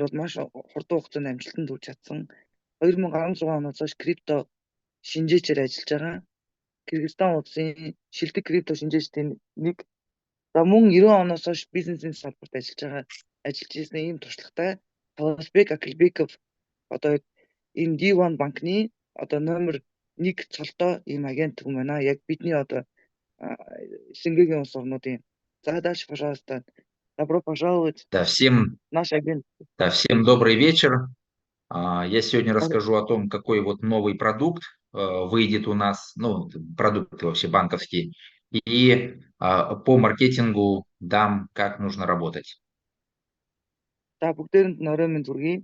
бол маш хурдан хугацаанд амжилтанд хүрч чадсан. 2016 оноос хойш крипто шинжээчээр ажиллаж байгаа. Кыргызстан улсын шилдэг крипто шинжээчдийн нэг. За мөн 90 оноос хойш бизнесийн салбарт ажиллаж ирсэн ийм туршлагатай Таласбек Акилбеков одоо энэ D1 банкны одоо номер 1 цолтой ийм агент хүн байна. Яг бидний одоо СНГ-ийн улс орнуудын. За дальше, пожалуйста. Добро пожаловать. Да, Наш агент. всем добрый вечер. Я сегодня расскажу о том, какой вот новый продукт выйдет у нас, ну, продукты вообще банковские, и по маркетингу дам, как нужно работать. За бүгдээрэнд орой минь хүргэе.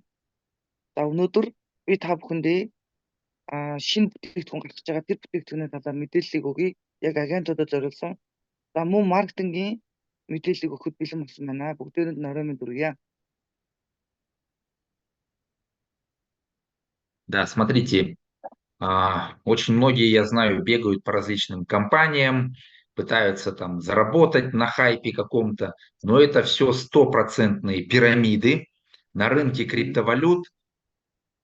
За өнөөдөр би та бүхэндээ шинэ бүтээгдэхүүн гаргаж байгаа тэр бүтээгдэхүүний талаар мэдээллийг өгье. Яг агентуудад зориулсан. За мөн маркетингийн мэдээллийг өгөхөд бэлэн болсон байна. Бүгдээрэнд орой минь хүргэе. Да, смотрите, очень многие, я знаю, бегают по различным компаниям, пытаются там заработать на хайпе каком-то, но это все стопроцентные пирамиды. На рынке криптовалют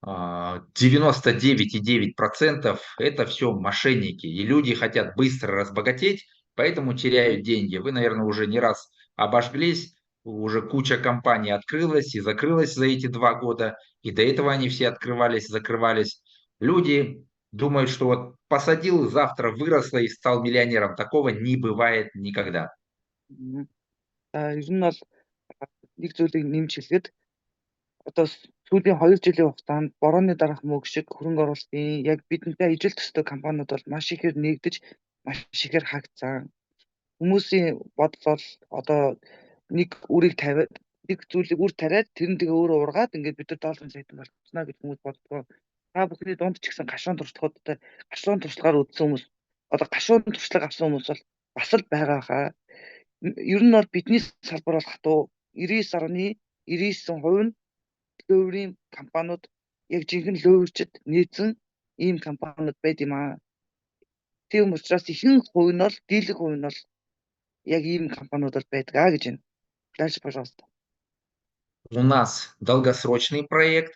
99,9% это все мошенники, и люди хотят быстро разбогатеть, поэтому теряют деньги. Вы, наверное, уже не раз обожглись, уже куча компаний открылась и закрылась за эти 2 года, и до этого они все открывались, закрывались. Люди думают, что вот посадил, завтра выросло и стал миллионером. Такого не бывает никогда. За ер нь бол нэг зүйлийг нэмж хэлэхэд одоо сүүлийн 2 жилийн хугацаанд борооны дараах мөг шиг хөрөнгө оруулалтын яг бидэнтэй ижил төстэй компаниуд бол маш ихээр нэгдэж, маш ихээр хаагцсан. Хүмүүсийн бодол бол одоо нэг үрийг тавиад нэг зүйлийг үр тариад тэр нь тэгээ өөрөө ургаад ингээд бид нар долларын сайтан болчихно гэж хүмүүс боддог. Та бүхний дунд ч гэсэн гашуун туршлагуудтай гашуун туршлагаар үзсэн хүмүүс одоо гашуун туршлага авсан хүмүүс бол бас л байгаа хаа. Ер нь бол бидний салбар бол хатуу 99.99% нь лөөврийн компаниуд яг жинхэнэ лөөврчд нийцэн ийм компаниуд байд юм аа. Тийм учраас ихэнх хувь нь бол дийлэх хувь нь бол яг ийм компаниуд бол байдаг гэж байна. Дальше, пожалуйста. У нас долгосрочный проект.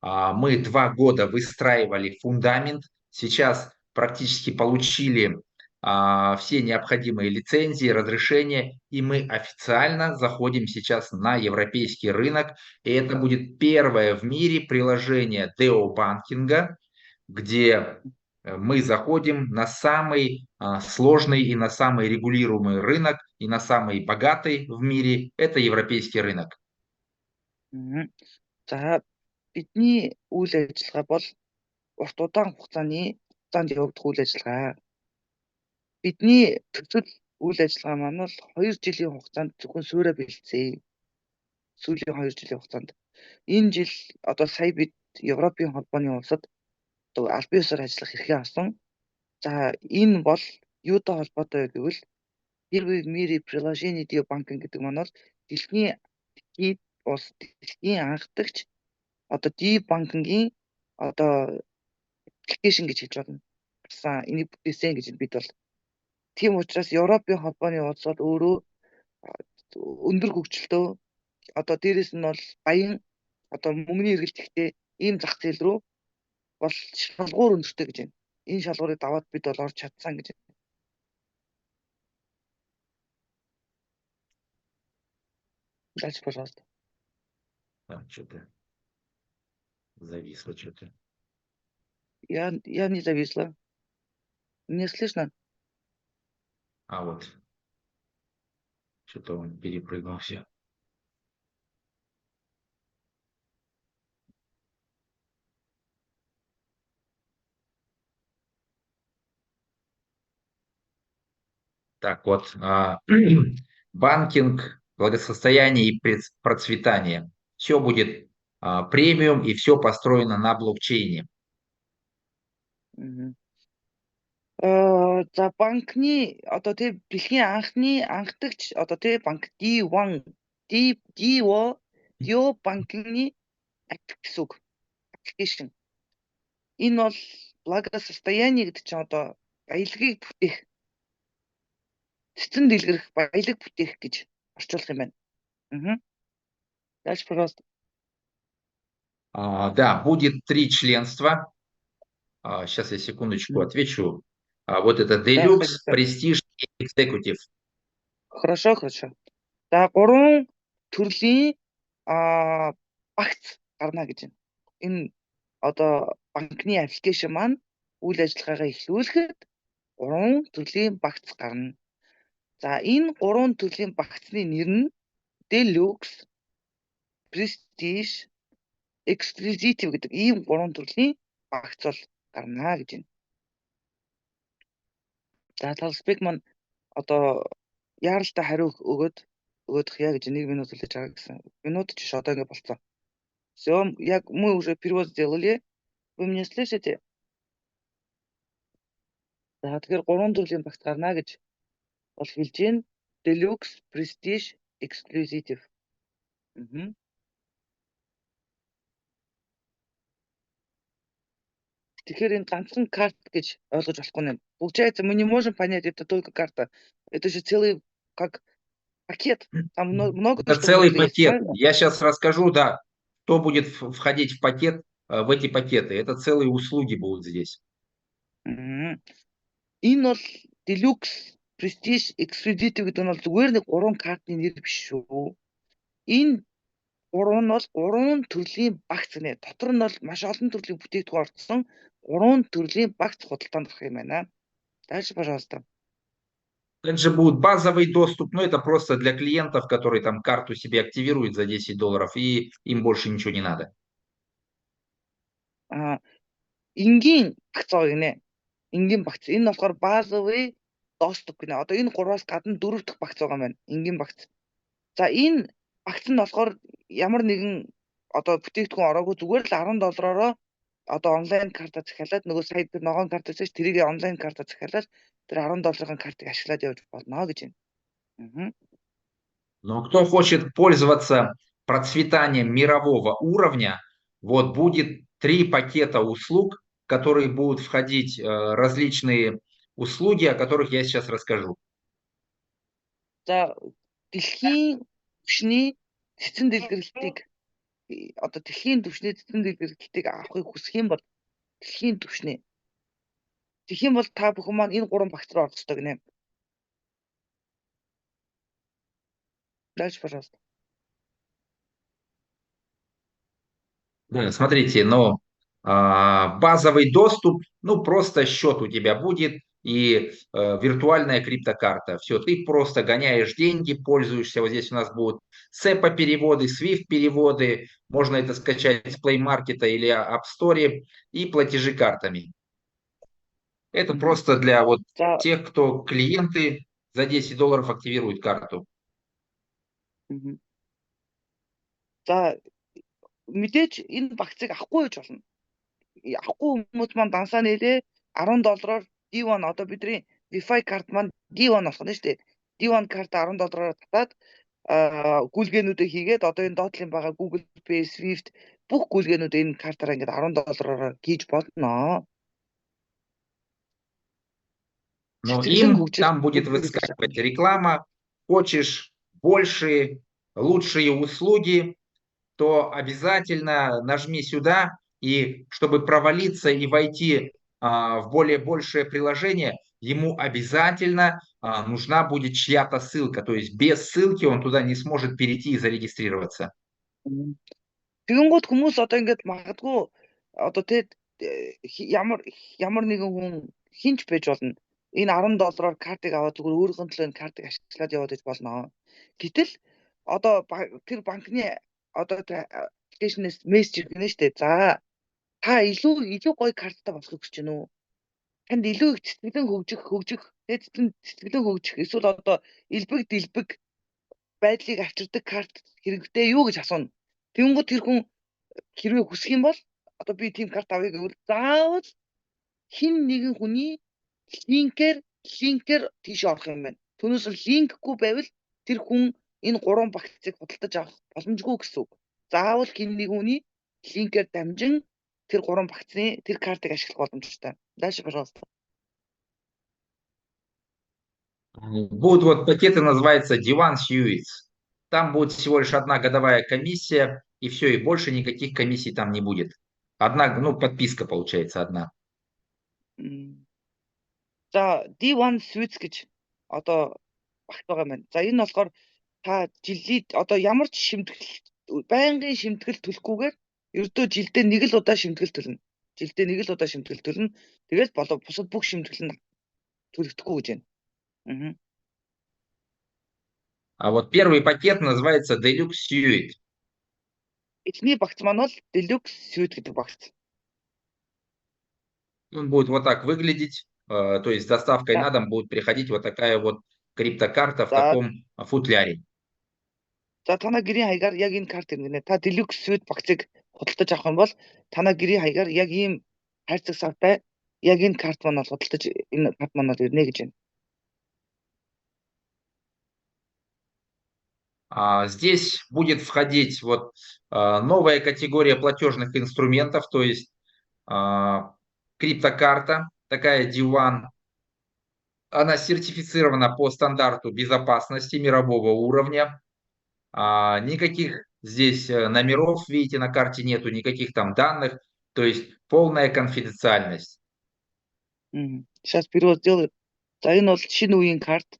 Мы 2 года выстраивали фундамент. Сейчас практически получили все необходимые лицензии, разрешения, и мы официально заходим сейчас на европейский рынок. И это будет первое в мире приложение деобанкинга, где мы заходим на самый сложный и на самый регулируемый рынок, и на самый богатый в мире. Это европейский рынок. За бидний үйл ажиллагаа бол урт удаан хугацаанд явагдах үйл ажиллагаа. Бидний төсөл үйл ажиллагаа маань бол 2 жилийн хугацаанд зөвхөн суурь бэлдсэн. Сүүлийн 2 жилийн хугацаанд. Энэ жил одоо сая бид Европын холбооны улсад одоо аль биесээр ажиллах эрхээ авсан. За энэ бол юутай холбоотой вэ гэвэл первый в мире приложение деобанкинг гэдэг маань бол дэлхийн анхдагч одоо деобанкингийн одоо аппликейшн гэж хэлж болно. Гарсан энийг бүтээсэн гэж бид бол. Тийм учраас Европын холбооны улс бол өөрөө өндөр хөгжилтэй одоо дээрэс нь бол баян одоо мөнгөний эргэлттэй ийм зах зээл рүү бол шалгуур өндөртэй гэж байна. Энэ шалгуурыг даваад бид бол орж чадсан гэж байна. Дальше, пожалуйста. Что-то зависло что-то. Я не зависла. Не слышно? Вот. Что-то он перепрыгнул все. Так вот, банкинг, благосостояние и процветание. Все будет премиум и все построено на блокчейне. За банкны одоо тий дэлхийн анхны анхдагч одоо тий банк D1 Dio банкны гэсэн үг. Аппликейшн. Энэ бол благосостояние гэдэг чинь одоо баялагийг бүтээх. Цэцэн дэлгэрэх, баялаг бүтээх гэж орчуулах юм байна. Дальше, пожалуйста. Да, будет 3 членства. Сейчас я секундочку отвечу. Вот это За Deluxe, харилцаа. Prestige и Executive. Хорошо, хорошо. За 3 төрлийн багц гарна гэж байна. Энэ одоо банкны аппликейшн маань үйл ажиллагаагаа эхлүүлэхэд 3 төрлийн багц гарна. За энэ 3 төрлийн багцны нэр нь Deluxe, Prestige, Exclusive гэдэг ийм 3 төрлийн багц бол гарна гэж байна. За талспек маань одоо яаралтай хариу өгödөх яа гэж 1 минут үлээж байгаа гэсэн. Минут ч одоо ингэ болцсон. Всё, мы уже перевод сделали. Вы меня слышите? За тэгэхээр 3 төрлийн багц гарна гэж бол хэлж байна. Deluxe, Prestige, Exclusive. Тэгэхээр энэ ганцхан карт гэж ойлгож болохгүй юм. Получается, мы не можем понять, это только карта. Это же целый как пакет. Там много Это что целый внутри есть, пакет. правильно? Я сейчас расскажу, да, что будет входить в пакет, в эти пакеты. Это целые услуги будут здесь. Энэ бол Deluxe, Prestige, Exclusive гэдэг нь бол зүгээр нэг 3 картны нэр биш шүү. Энэ 3 нь бол 3 төрлийн багц нэ. Дотор нь бол маш олон төрлийн бүтээгдэхүүн орцсон 3 төрлийн багц худалдаанд гарах юм байна. Дальше, пожалуйста. Также будет базовый доступ, но это просто для клиентов, которые там карту себе активируют за $10, и им больше ничего не надо. Энгийн багц гинэ. Энгийн багц. Энэ болохоор базовый доступ гинэ. Одоо энэ 3-аас гадна 4 дахь багц байгаа юм байна. Энгийн багц. За энэ багц нь болохоор ямар нэгэн одоо бүтээгдэхүүн ороогүй зүгээр л $10-ороо одоо онлайн картаа захиалаад нөгөө сая тэр ногоон картаа зэж тэрийг онлайн картаа захиалаад тэр $10-ын картыг ашиглаад явж болно гэж байна. Но кто хочет пользоваться процветанием мирового уровня, вот будет 3 пакета услуг, в которые будут входить различные услуги, о которых я сейчас расскажу. За дэлхийн түвшний цэцэн дэлгэрэлтийг одоо дэлхийн түвшний цэцэн дэлгэрэлтийг авахыг хүсэх юм бол дэлхийн түвшний. Тэгэх юм бол та бүхэн маань энэ 3 багц руу орох ёстой гинэ. Дальше, пожалуйста. Да, смотрите, базовый доступ, просто счет у тебя будет и виртуальная криптокарта. Все, ты просто гоняешь деньги, пользуешься. Вот здесь у нас будут SEPA переводы, SWIFT переводы. Можно это скачать с Play Market или App Store и платежи картами. Это просто для вот тех, кто клиенты за $10 активируют карту. За мэдээж энэ багцыг авахгүй гэж болно. Авахгүй хүмүүс маань дансаа нэлээ $10-оор D1 одоо бидний Wi-Fi карт маань D1 болох нь шүү дээ. D1 карт $10-оор татаад гүйлгээнүүдээ хийгээд одоо энэ доотлын байгаа Google Pay, Swift бүх гүйлгээнүүдээ энэ картаараа ингээд $10-оор хийж болно. Но им там будет выскакивать реклама. Хочешь больше, лучшие услуги, то обязательно нажми сюда, и чтобы провалиться и войти в большее приложение, ему обязательно нужна будет чья-то ссылка. То есть без ссылки он туда не сможет перейти и зарегистрироваться. Тэгэнгүүт хүмүүс одоо ингээд магадгүй одоо тэгэд ямар нэгэн хүн хинч байж болно. Энэ $10-оор картыг аваад зүгээр өөрийнхөө төлөө энэ картыг ашиглаад яваад иж болно. Гэтэл одоо тэр банкны одоо аппликейшнээс мессеж ирнэ шүү дээ. За та илүү гоё карттай болохыг хүсэж байна уу? Танд илүү их цэцгэлэн хөгжих, цэцгэлэн хөгжих эсвэл одоо элбэг дэлбэг байдлыг авчирдаг карт хэрэгтэй юу гэж асууна. Тэгэнгүүт тэр хүн хэрвээ хүсэх юм бол одоо би тийм карт авъя гэвэл заавал хин нэгэн хүний линкээр тийш орох юм байна. Түүнээс линкгүй байвал тэр хүн энэ 3 багцыг худалдаж авах боломжгүй гэсэн үг. Заавал хин нэгэн хүний линкээр дамжин тэр 3 багцны тэр картыг ашиглах боломжтой. Дальше, пожалуйста. Будут вот пакеты, называются Divan Suites. Там будет всего лишь 1 годовая комиссия. и все, и больше никаких комиссий там не будет. Одна, ну, подписка получается одна. М. За D1 Suites гэж одоо багт байгаа юм байна. За энэ болохоор та жилийн одоо ямар ч шимтгэл байнгын шимтгэл төлөхгүйгээр ердөө жилдээ нэг л удаа шимтгэл төлнө. Жилдээ нэг л удаа шимтгэл төлнө. Тэгэл бусад бүх шимтгэл нь төлөгдөхгүй гэж байна. Аа. А вот первый пакет называется Deluxe Suite. Эхний багц маань бол Deluxe Suite гэдэг багц. Он будет вот так выглядеть, то есть с доставкой Да. на дом будет приходить вот такая вот криптокарта в За таком футляре. за танай гэрийн хаягаар яг энэ карт ирнэ. Та Deluxe Suite багцыг худалдаж авах юм бол танай гэрийн хаягаар яг ийм хайрцаг савтай яг энэ карт маань бол худалдаж энэ карт маань бол ирнэ гэж байна. Здесь будет входить вот новая категория платежных инструментов, то есть криптокарта, такая D1. Она сертифицирована по стандарту безопасности мирового уровня. Никаких здесь номеров, видите, на карте нету, никаких там данных, то есть полная конфиденциальность. Сейчас первое сделаю. За энэ бол шинэ үеийн карт,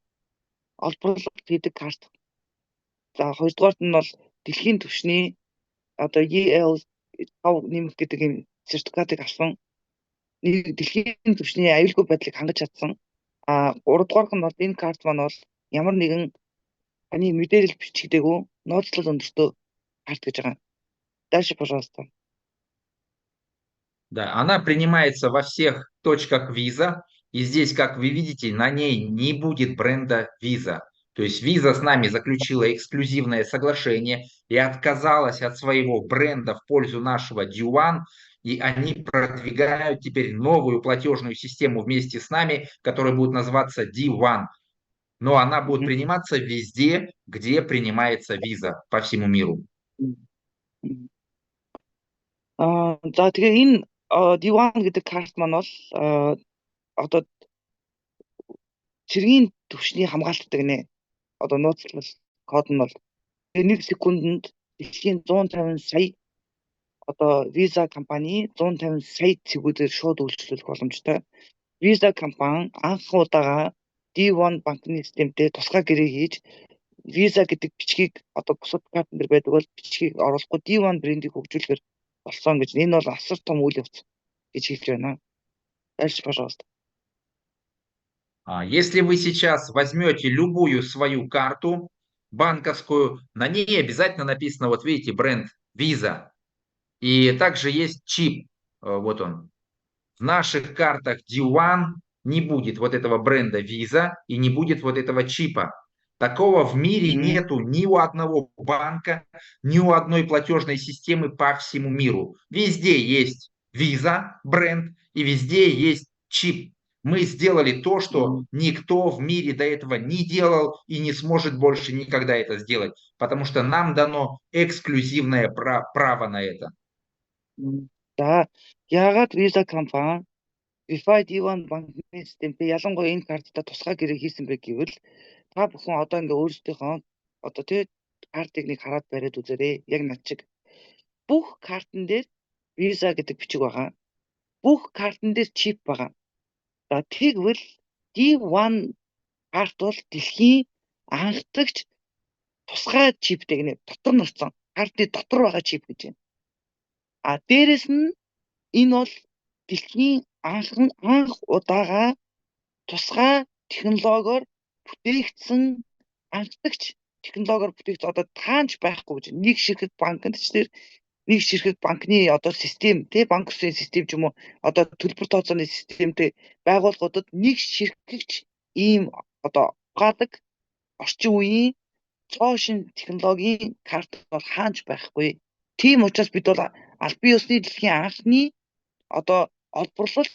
олборлолт хийдэг карт. За хоёрдугаарт нь бол дэлхийн түвшний одоо EL5 нэмэх гэдэг юм сертификатыг авсан. Нэг дэлхийн түвшний аюулгүй байдлыг хангаж чадсан. Гуравдугаарх нь бол энэ карт маань бол ямар нэгэн таны мэдээлэл бичигдээгүй ноцлол өндөртөө карт гэж байгаа. Дальше, пожалуйста. Да, она принимается во всех точках Visa, и здесь, как вы видите, на ней не будет бренда Visa. То есть Visa с нами заключила эксклюзивное соглашение и отказалась от своего бренда в пользу нашего D1, и они продвигают теперь новую платежную систему вместе с нами, которая будет называться D1. Но она будет приниматься везде, где принимается Visa по всему миру. За тэгээ энэ D1 гэдэг карт маань бол одоо цэргийн түвшний хамгаалтдаг нэ. Одоо нууцлал код нь бол 1 секундэд дэлхийн 150 сая одоо Visa компани 150 сая цэгүүдээр шууд үйлчлүүлэх боломжтой. Visa компани анх удаага D1 банкны системтэй тусгай гэрээ хийж Visa гэдэг бичгийг одоо бусад картн дээр байдаг бол бичгийг оруулахгүй D1 брендийг хөгжүүлэхээр болсон гэж. Энэ бол асар том үйл явц гэж хэлж байна. Дальше, пожалуйста. Если вы сейчас возьмете любую свою карту банковскую, на ней обязательно написано, вот видите, бренд Visa. И также есть чип, вот он. В наших картах D1 не будет вот этого бренда Visa и не будет вот этого чипа. Такого в мире нету ни у одного банка, ни у одной платежной системы по всему миру. Везде есть Visa бренд и везде есть чип. Мы сделали то, что никто в мире до этого не делал и не сможет больше никогда это сделать, потому что нам дано эксклюзивное право на это. За яагаад Visa компани Wi-Fi D1 банкны системтэй ялангуяа энэ карттай тусгай гэрээ хийсэн бэ гэвэл та бүхэн одоо ингээ өөрсдийнхөө одоо тий картыг нэг хараад бариад үзээрэй. Яг над чиг бүх картн дээр Visa гэдэг бичиг байгаа. Бүх картн дээр чип байгаа. За тэгвэл D1 карт бол дэлхийн анхдагч тусгай чиптэй гэнэ дотор нурсан картны дотор байгаа чип гэж байна. Дээрэс нь энэ бол дэлхийн анх удаага тусгай технологиор бүтээгдсэн анхдагч технологиор бүтээгдсэн одоо таанч байхгүй гэж нэг ширхэг банкнд ч тэр нэг ширхэг банкны одоо систем тий банк үсгийн систем ч юм уу одоо төлбөр тооцооны системтэй байгууллагуудад нэг ширхэгч ийм одоо угаадаг орчин үеийн цоошин технологийн карт бол хаанч байхгүй. Тийм учраас бид бол аль бие усны дэлхийн анхны одоо олборлолт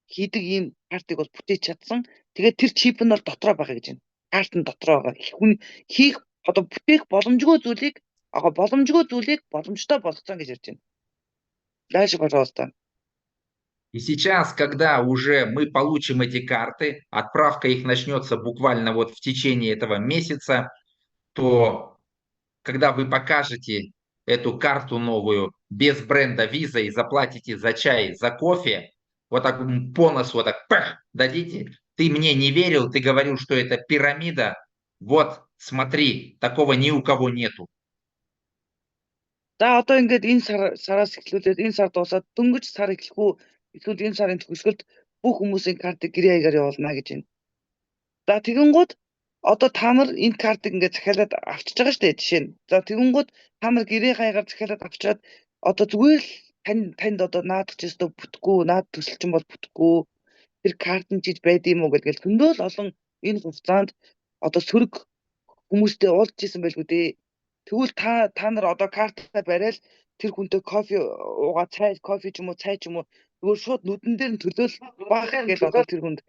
хийдэг ийм картыг бол бүтээж чадсан. Тэгээд тэр чип нь бол дотроо байгаа гэж байна. Карт нь дотроо байгаа. Хүн хийх одоо бүтээх боломжгүй зүйлийг боломжтой болгоцсон гэж ярьж байна. Дальше, пожалуйста. И сейчас, когда уже мы получим эти карты, отправка их начнется буквально вот в течение этого месяца, то когда вы покажете эту карту новую без бренда Visa и заплатите за чай, за кофе, вот так по носу вот так пах, дадите, ты мне не верил, ты говорил, что это пирамида, вот смотри, такого ни у кого нету. За одоо ингээд энэ сараас эхлүүлээд энэ сар дуусаад дөнгөж сар эхлэхгүй эсвэл энэ сарын төгсгөлд бүх хүмүүсийн картыг гэрээ хаягаар явуулна гэж байна. За тэгэнгүүт одоо та нар энэ картыг ингээд захиалаад авчиж байгаа шүү дээ жишээ нь. За тэгэнгүүт та нар гэрээ хаягаар захиалаад авчираад одоо зүгээр л танд одоо наадах ч ёстой бүтэхгүй, наад төсөлчин бол бүтэхгүй тэр карт нь чиж байд юм уу гэдгээл зөндөө л олон энэ хугацаанд одоо сөрөг хүмүүстэй уулзж исэн байлгүй дээ. Тэгвэл та нар одоо картаа бариад тэр хүнтэй кофе уугаа цай кофе ч юм уу цай ч юм уу зүгээр шууд нүдэн дээр нь төлөөл баах гэж одоо тэр хүнд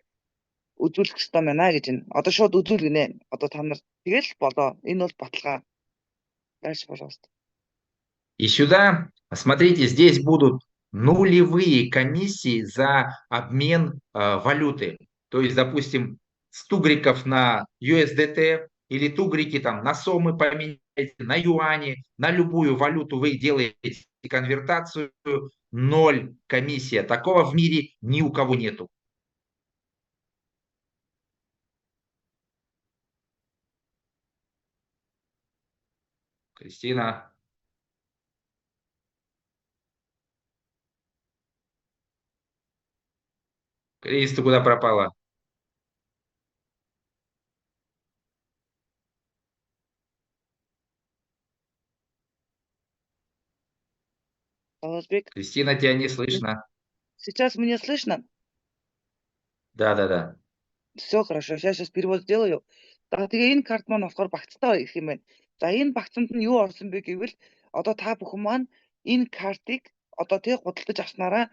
үзүүлэх хэрэгтэй байна гэж байна. Одоо шууд үзүүлгэнэ. Одоо та нар тэгэл болоо. Энэ бол баталгаа. Дальше, пожалуйста. И сюда, смотрите, здесь будут нулевые комиссии за обмен валюты. То есть, допустим, с тугриков на USDT или тугрики там на сомы поменяете, на юани, на любую валюту вы делаете конвертацию, 0 комиссия. Такого в мире ни у кого нету. Кристина. Крис, ты куда пропала? Озбек, Кристина, тебя не слышно. сейчас меня слышно? Да. Все хорошо. Сейчас перевод сделаю. За тэгээ энэ карт маань болохоор багцтай ирэх юм байна. За энэ багцанд нь юу орсон бэ гэвэл одоо та бүхэн маань энэ картыг одоо тэг худалдаж авснараа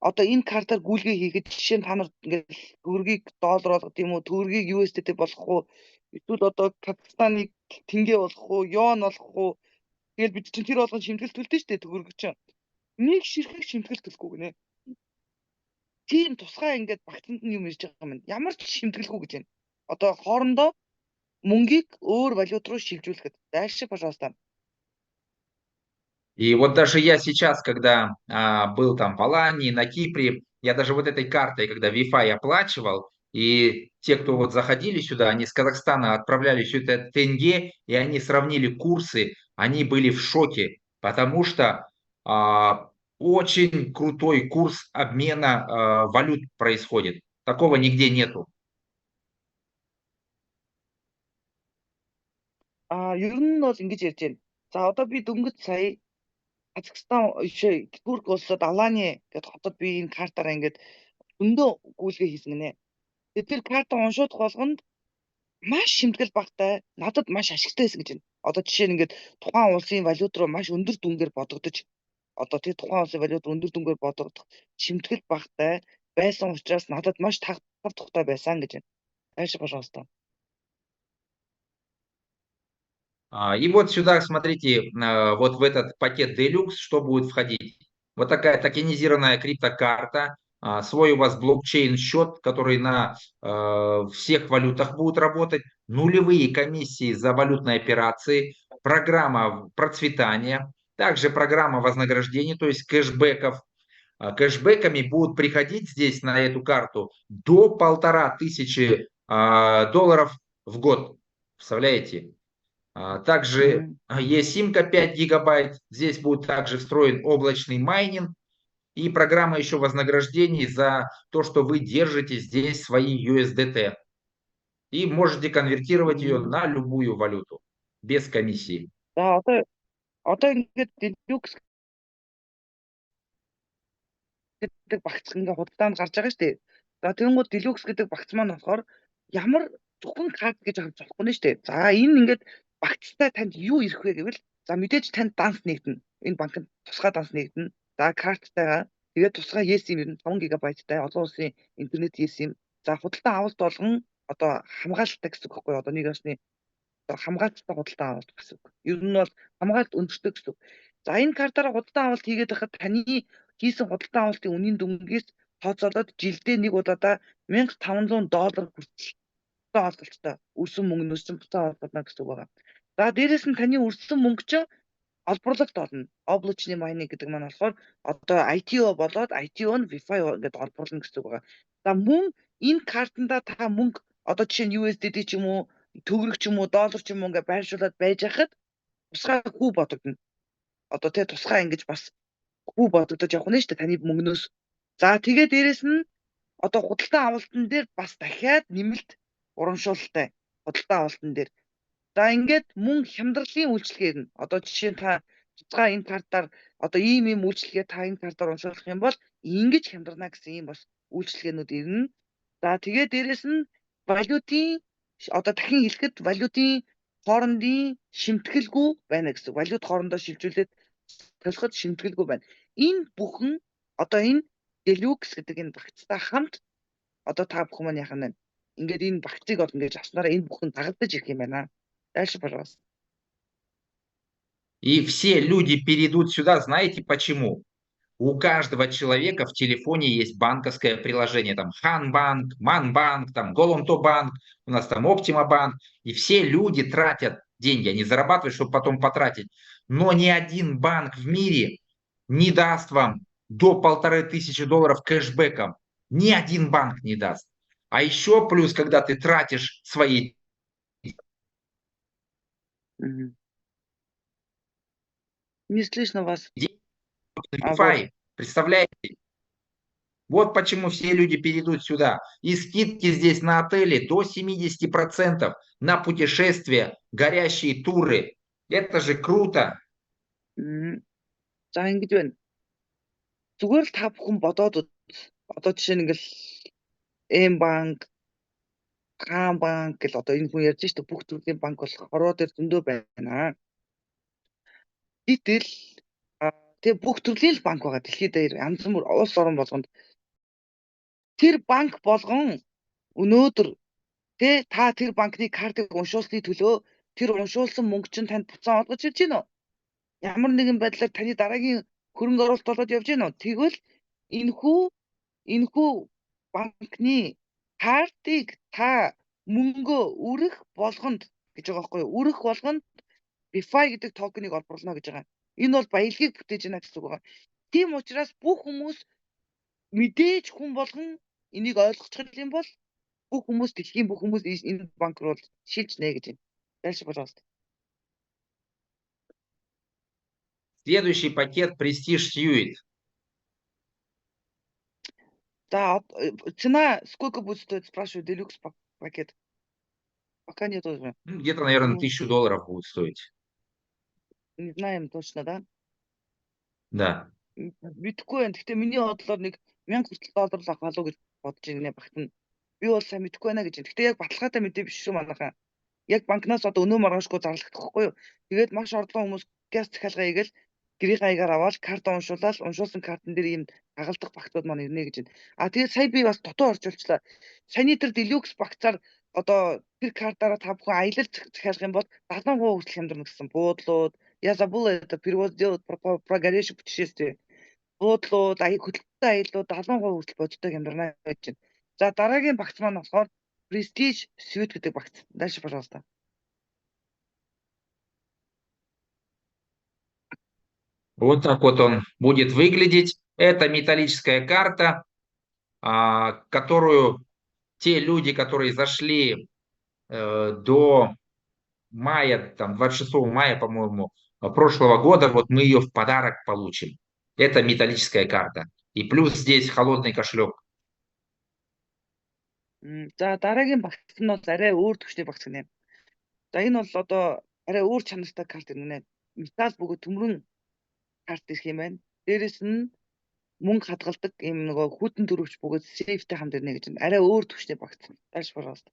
одоо энэ картаар гүйлгээ хийгээд жишээ нь та нар ингээд төгрөгийг доллар болгох юм уу, төгрөгийг USDT болгох уу, эсвэл одоо Казахстаныг тенге болгох уу, ён болгох уу. Тэгэл бид чинь тэр болгон шимтгэл төлдөө штэ төгрөг чинь. Нэг ширхэг шимтгэл төлөхгүй гинэ. Тийм тусгай ингээд багцанд нь юм ирж байгаа юм. Ямар ч шимтгэлгүй гэж байна. Одоо хоорондоо мөнгийг өөр валют руу шилжүүлэхэд. Дальше, пожалуйста. И вот даже я сейчас, когда был там в Алании, на Кипре, я даже вот этой картой, когда Wi-Fi оплачивал, и те, кто вот заходили сюда, они с Казахстана отправляли все это тенге, и они сравнили курсы, они были в шоке, потому что очень крутой курс обмена валют происходит. Такого нигде нету. Ер нь бол ингэж ярьж байна. За одоо би дөнгөж сая Казахстан Турк улсад Алани гэдэг хотод би энэ картаараа ингээд өндөө гүйлгээ хийсэн гинэ. Тэгээд тэр картаа уншуудах болгонд маш шимтгэл багтай, надад маш ашигтай байсан гэж байна. Одоо жишээ нь ингээд тухайн улсын валют руу маш өндөр дүнгээр бодогдож одоо тэр тухайн улсын валют өндөр дүнгээр бодогдох шимтгэл багтай байсан учраас надад маш тав тухтай байсан гэж байна. Дальше, пожалуйста. И вот сюда, смотрите, вот в этот пакет Deluxe, что будет входить. Вот такая токенизированная криптокарта, свой у вас блокчейн-счет, который на всех валютах будет работать, нулевые комиссии за валютные операции, программа процветания, также программа вознаграждений, то есть кэшбэков. Кэшбэками будут приходить здесь на эту карту до 1500 долларов в год. Представляете? Также есть симка 5 гигабайт. Здесь будет также встроен облачный майнинг и программа еще вознаграждений за то, что вы держите здесь свои USDT. И можете конвертировать ее на любую валюту без комиссии. За одоо ингээд Deluxe гэдэг багц ингээ худалдаанд гарч байгаа шүү дээ. За тэгэнгүүт Deluxe гэдэг багц маань болохоор ямар зөвхөн карт гэж авч болохгүй нэ шүү дээ. За энэ ингээд багцтай танд юу ирэх вэ гэвэл за мэдээж танд данс нэгдэнэ. Энэ банкнд тусгай данс нэгдэнэ. За карттайгаа тэгээд тусгай eSIM ирнэ 5 гигабайттай олон улсын интернет eSIM. За худалдан авалт болгон одоо хамгаалалттай гэсэн үг байхгүй одоо нэг ясны хамгаалалттай худалдан авалт гэсэн үг. Ер нь бол хамгаалалт өндөртэй гэсэн үг. За энэ картаараа худалдан авалт хийгээд байхад таны хийсэн худалдан авалтын үнийн дүнгээс тооцоолоод жилдээ нэг удаадаа $1500 хүртэл олголттой өрсөн мөнгө нөөсөн буцаа олгоно гэсэн үг байна. За дээрэс нь таны өрсөн мөнгө чинь олборлогт олно. Облачны майнинг гэдэг маань болохоор одоо ITO болоод ITO нь VeFi гэдэг олборлно гэсэн үг байгаа. За мөн энэ картанда та мөнгө одоо жишээ нь USDT ч юм уу, төгрөг ч юм уу, доллар ч юм уу ингээ байршуулад байж хахад тусгай хүү бодогдно. Одоо тий тусгай ингэж бас хүү бодогдож явах нь шүү дээ таны мөнгнөөс. За тэгээ дээрэс нь одоо худалдан авалтан дээр бас дахиад нэмэлт урамшуулалтай худалдан авалтан дээр. За ингээд мөн хямдралын үйлчлэгээр нь одоо жишээ нь та цэцгаа энэ картаар одоо ийм үйлчлэгээ та энэ картаар уншуулах юм бол ингэж хямдарна гэсэн ийм бас үйлчлэгээнүүд ирнэ. За тэгээ дээрэс нь валютын одоо дахин хэлэхэд валютын хоорондын шимтгэлгүй байна гэсэн. Валют хоорондоо шилжүүлээд толиход шимтгэлгүй байна. Энэ бүхэн одоо энэ Deluxe гэдэг энэ багцтай хамт одоо та бүхэн маань яхаа байна. Ингээд энэ багцыг бол ингэж авснараа энэ бүхэн дагагдаж ирэх юм байна. Дальше, пожалуйста. И все люди перейдут сюда, знаете почему? У каждого человека в телефоне есть банковское приложение, там Ханбанк, Манбанк, там Голомтобанк, у нас там Оптимабанк, и все люди тратят деньги, они зарабатывают, чтобы потом потратить. Но ни один банк в мире не даст вам до $1500 кэшбэком. Ни один банк не даст. А еще плюс, когда ты тратишь свои... Не слышно вас. Представляете? Вот почему все люди перейдут сюда. И скидки здесь на отели до 70%, на путешествия, горящие туры. Это же круто. За ингэж байна. Зүгээр л та бүхэн бодоод одоо жишээ нь ингээл М-банк, Ханбанк гэл одоо энэ хүн ярьж штэ бүх төрлийн банк болох хороо дээр зөндөө байна. Гэтэл тэгээ бүх төрлийн банк байгаа дэлхийд дээр янз бүр улс орон болгонд тэр банк болгон өнөөдөр та тэр банкны картыг уншуулсны төлөө тэр уншуулсан мөнгө чинь танд буцаан олгож ирж гинэ үү? Ямар нэгэн байдлаар таны дараагийн хөрөнгө оруулалт болоод явж гинэ үү? Тэгвэл энэхүү банкны картыг та мөнгөө өрөх болгонд гэж байгаа байхгүй юу? Өрөх болгонд VeFi гэдэг токеныг олборлоно гэж байгаа. Энэ бол баялагийг бүтээж байна гэсэн үг байгаа. Тийм учраас бүх хүмүүс мэдээж хүн болгон энийг ойлгочих юм бол бүх хүмүүс дэлхийн бүх хүмүүс энэ банк руу шилж нэ гэж байна. Дальше, пожалуйста. Следующий пакет Prestige Suite. Да, цена сколько будет стоить, спрашиваю, Deluxe пакет? Пока нет уже. Где-то, наверное, $1000 будет стоить. Не знаем точно, да? Да. Мэдхгүй байна. Гэхдээ миний бодлоор нэг $1000 л авах болов гэж бодож байна багт нь. Би бол сайн мэдхгүй байна гэж. Гэхдээ яг баталгаатай мэдээ биш шүү манайхаа. Яг банкнаас одоо өнөө маргаашгүй зарлагдахгүй юу? Тэгээд маш орлогон хүмүүс газ захиалга хийгээл гэрийн хаягаар аваад карт уншуулаад уншуулсан картн дээр ийм хагалдах багтууд маань ирнэ гэж байна. Тэгээд сая би бас дутуу орчуулчлаа. Саяны тэр Deluxe багцаар одоо тэр картаараа та бүхэн аялал захиалах юм бол 70% хүртэл хямдарна гэсэн буудлууд. Я забыла это перевод сделать про горящее путешествие. Буудлууд, хөдөлгөөнтэй аяллууд 70% хүртэл бодиттой хямдарна гэж байна. За дараагийн багц маань болохоор Prestige Suite гэдэг багц. Дальше, пожалуйста. Вот так вот он будет выглядеть. Это металлическая карта, которую те люди, которые зашли до мая, там 26 мая, по-моему, прошлого года, вот мы ее в подарок получим. Это металлическая карта. И плюс здесь холодный кошелек. За дараагийн багц нь бол арай өөр төвчний багц гинэ. За энэ бол одоо арай өөр чанартай карт гинэ. Металл бөгөөд төмрөн карт ирэх юм байна. Дээрэс нь мөнгө хадгалдаг юм нөгөө хүйтэн төрөвч бөгөөд сейфтэй хамт ирнэ гэж байна. Арай өөр төвчний багц. Дальше, пожалуйста.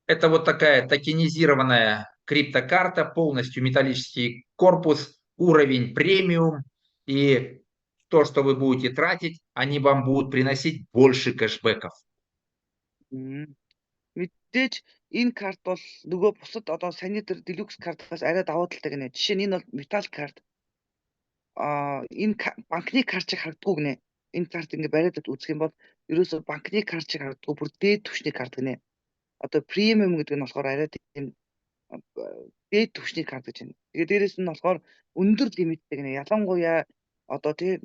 Это вот такая токенизированная криптокарта, полностью металлический корпус, уровень премиум. И то, что вы будете тратить, они вам будут приносить больше кэшбэков. Мэдээж энэ карт бол нөгөө бусад одоо саяны тэр Deluxe картаас арай давуу талтай гинэ. Жишээ нь энэ бол металл карт. Энэ банкны карт шиг харагддаг гинэ. Энэ карт ингээ бариад үзэх юм бол ерөөсөө банкны карт шиг харагддаг бүр дээд түвшний карт гинэ. Одоо премиум гэдэг нь болохоор арай тийм дээд түвшний карт гэж байна. Тэгээд дээрэс нь болохоор өндөр лимиттэй гэнэ. Ялангуяа одоо тий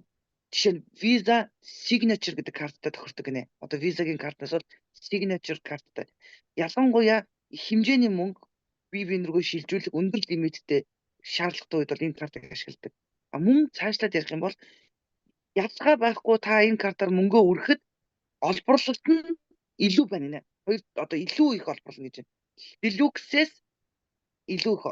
жишээ нь Visa Signature гэдэг карттай тохирдог гэнэ. Одоо Visa-гийн картнаас бол Signature карттай. Ялангуяа хэмжээний мөнгө бие биенэргөө шилжүүлэх өндөр лимиттэй шаардлагатай үед бол энэ картыг ашигладаг. А мөн цаашлаад ярих юм бол ялгаа байхгүй та энэ картаар мөнгөө өргөхөд олборлолт нь илүү байна нэ. Хоёр одоо илүү их олборлно гэж байна. Deluxe-с илүү их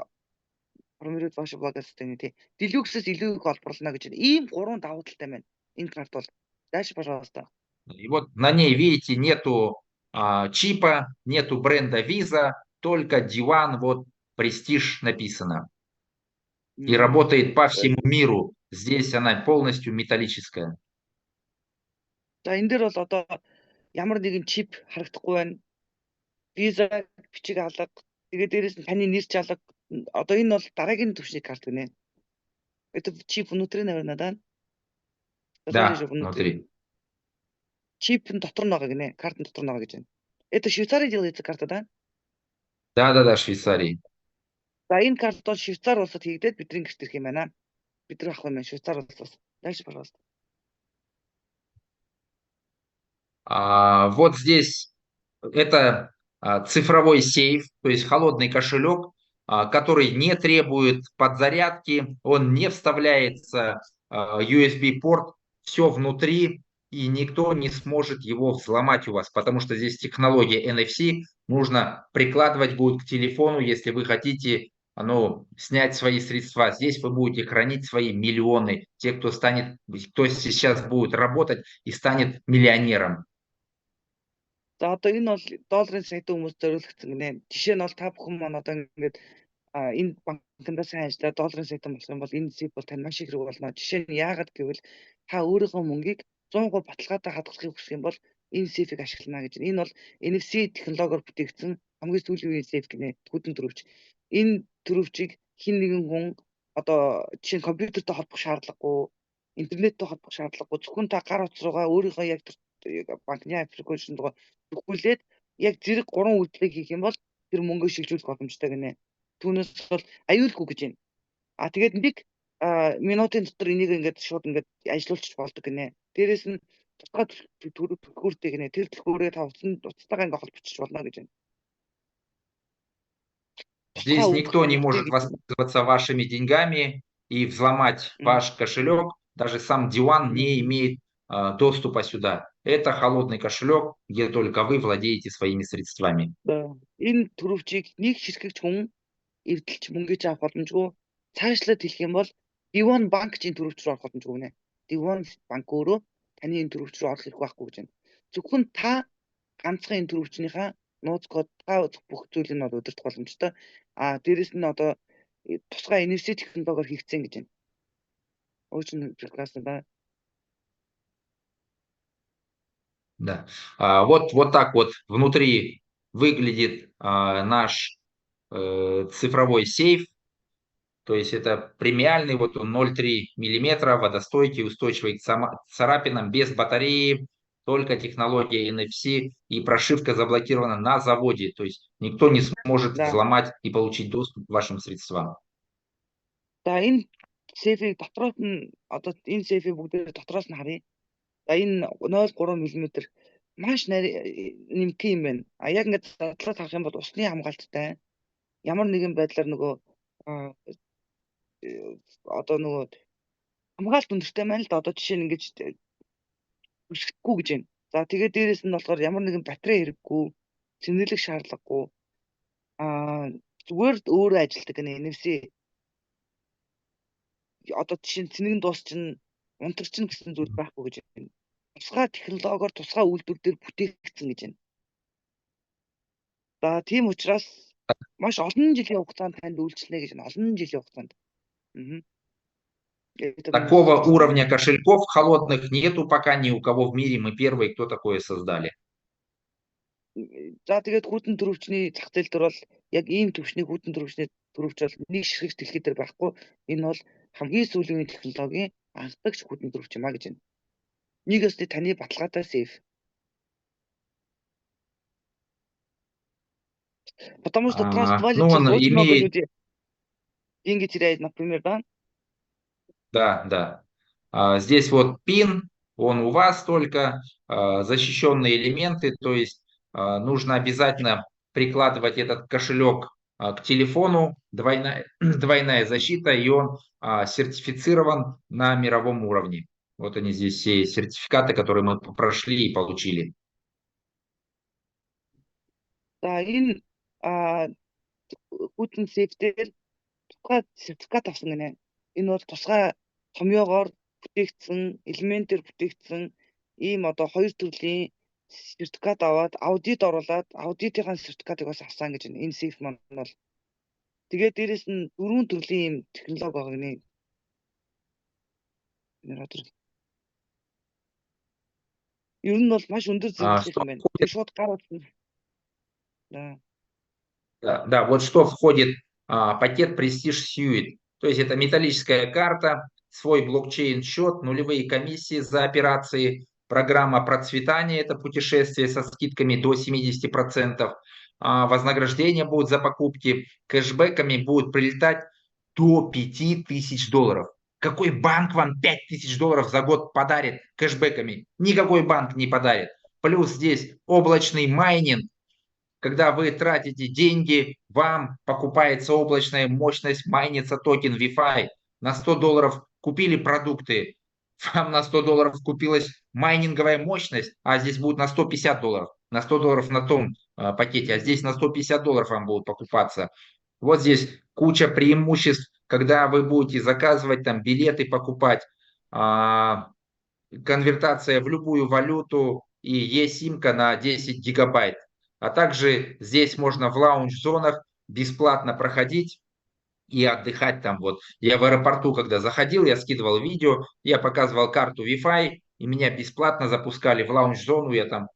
промирууд ваш багаас гэдэг тий. Deluxe-с илүү их олборлно гэж байна. Ийм гурван давуу талтай байна. Энэ карт бол дальше, пожалуйста. И вот на ней, видите, нету чипа, нету бренда Visa, только Диван, вот Prestige написано. И работает по всему миру. Здесь она полностью металлическая. За энэ дээр бол одоо ямар нэгэн чип харагдахгүй байна. Visa бичиг алга. Тэгээд дээрэс нь таны нэр чалга. Одоо энэ бол дараагийн түвшний карт гинэ. Это чип внутри, наверное, да? Да, внутри. Чип дотор нь байгаа гинэ. Карт дотор нь байгаа гэж байна. Это Швейцарии делается карта, да? Да, Швейцарии. За энэ карт бол Швейцар улсад хийгдээд бидний гэрт ирэх юм байна. Бид нар авах юм байна Швейцар улсаас. Дальше, пожалуйста. Вот здесь это цифровой сейф, то есть холодный кошелек, который не требует подзарядки, он не вставляется USB-порт, все внутри, и никто не сможет его взломать у вас, потому что здесь технология NFC, нужно прикладывать будет к телефону, если вы хотите снять свои средства. Здесь вы будете хранить свои миллионы, те, кто сейчас будет работать и станет миллионером. За одоо энэ бол долларын саяхан хүмүүс зориулагдсан гинэ. Жишээ нь бол та бүхэн маань одоо ингээд энэ банкнда сайн ажиллаад долларын саяхан болох юм бол энэ зэп бол тань маш их хэрэг болно. Жишээ нь яагаад гэвэл та өөрийнхөө мөнгийг 100% баталгаатай хадгалахыг хүсэх юм бол энэ сейфийг ашиглана гэж. Энэ бол NFC технологиор бүтээгдсэн хамгийн сүүлийн үеийн сейф гинэ. Хүдэн төрөвч. Энэ төрөвчийг хин нэгэн хүн одоо жишээ нь компьютертэй холбох шаардлагагүй, интернеттэй холбох шаардлагагүй. Зөвхөн та гар утас руугаа өөрийнхөө яг банкны аппликейшн руугаа төгүүлээд яг зэрэг 3 үйлдэлийг хийх юм бол тэр мөнгөө шилжүүлэх боломжтой гинэ. Түүнээс бол аюулгүй гэж байна. Тэгээд нэг минутын дотор энийг ингээд шууд ингээд ажилуулчих болдог гинэ. Дээрээс нь тусгай төлхөөртэй гинэ. Тэр төлхөөрөө та уцтайгаа ингээд холбочих болно гэж байна. Здесь никто не может воспользоваться вашими деньгами и взломать ваш кошелек. Даже сам Диван не имеет доступа сюда. Это холодный кошелек, где только вы владеете своими средствами. Да. Энэ төрөвчийг нэг ширхэгч хүн эвдэлж мөнгөж авах боломжгүй. Цаашлаад хэлэх юм бол Диван банк чинь төрөвч рүү орох боломжгүй нэ. Диван банк өөрөө таны энэ төрөвч рүү орох хэрэг байхгүй гэж байна. Зөвхөн та ганцхан энэ төрөвчнийхээ нууц код та бүх зүйлийг нь удирдах боломжтой. Дээрэс нь одоо тусгай NFC технологиор хийгдсэн гэж байна. Очень прекрасно, да. Да. Вот так вот внутри выглядит наш цифровой сейф. То есть это премиальный, вот он 0,3 миллиметра, водостойкий, устойчивый к царапинам, без батареи, только технология NFC, и прошивка заблокирована на заводе. То есть никто не сможет взломать и получить доступ к вашим средствам. Да, энэ сейфийг дотроос нь одоо энэ сейфийг бүгдээ дотроос нь харъя. За энэ 0.3 мм маш нэмэх юм байна. Яг ингээд задлаад харах юм бол усны хамгаалттай. Ямар нэгэн байдлаар нөгөө одоо нөгөө хамгаалт өндөртэй байна л да. Одоо жишээ нь ингэж өсөхгүй гэж байна. За тэгээд дээрэс нь болохоор ямар нэгэн батарей хэрэггүй, цэнэрлэг шаардлагагүй. Зүгээр өөрөө ажилтдаг гэнэ NFC. Одоо жишээ нь цэнэгэн дуусчин унтарчин гэсэн зүйл байхгүй гэж байна. Тусгай технологиор тусгай үйлдвэр дээр бүтээгдсэн гэж байна. За тийм учраас маш олон жилийн хугацаанд танд үйлчлэнэ гэж байна. Олон жилийн хугацаанд. Такого уровня кошельков холодных нету пока ни у кого в мире. Мы первые, кто такое создали. За тэгээд хүйтэн төрөвчний зах зээл дээр бол яг ийм төвчний хүйтэн төрөвчний төрөвч бол нэг ширхэгч дэлхий дээр байхгүй. Энэ бол хамгийн сүүлийн технологийн анхдагч хүйтэн төрөвч юм а гэж байна. Нэг өстэй таны баталгаатай сейф. Потому что Trust Wallet Ну, он сейчас очень много имеет, людей деньги теряет, например, да? да, да. Здесь вот пин, он у вас только, защищенные элементы, то есть нужно обязательно прикладывать этот кошелек к телефону, двойная защита, и он сертифицирован на мировом уровне. Вот они здесь все сертификаты, которые мы прошли и получили. За энэ а Putin Safe-дээр тусгай сертификат авсан гинэ. Энэ бол тусгай томьёогоор бүтээгдсэн, элементээр бүтээгдсэн ийм одоо хоёр төрлийн сертификат аваад аудит оруулаад аудитын сертификатыг бас авсан гэж байна. Энэ Safe маань бол тэгээд дээрэс нь дөрвөн төрлийн ийм технологи байгаа гинэ. Ер нь бол маш өндөр зэрэглэл Что юм байна. Тэгээд шууд гар утсан. Да. Да, вот что входит пакет Prestige Suite. То есть это металлическая карта, свой блокчейн-счет, нулевые комиссии за операции, программа процветания, это путешествие со скидками до 70%, вознаграждение будет за покупки, кэшбэками будет прилетать до $5000. Какой банк вам $5000 за год подарит кэшбэками? Никакой банк не подарит. Плюс здесь облачный майнинг. Когда вы тратите деньги, вам покупается облачная мощность, майнится токен Wi-Fi. На $100 купили продукты, вам на $100 купилась майнинговая мощность, а здесь будет на $150. На $100 на том пакете, а здесь на $150 вам будут покупаться. Вот здесь куча преимуществ, когда вы будете заказывать там билеты, покупать, конвертация в любую валюту и eSIM-ка на 10 гигабайт. А также здесь можно в лаунж-зонах бесплатно проходить и отдыхать там. Вот я в аэропорту, когда заходил, я скидывал видео, я показывал карту Wi-Fi, и меня бесплатно запускали в лаунж-зону, я там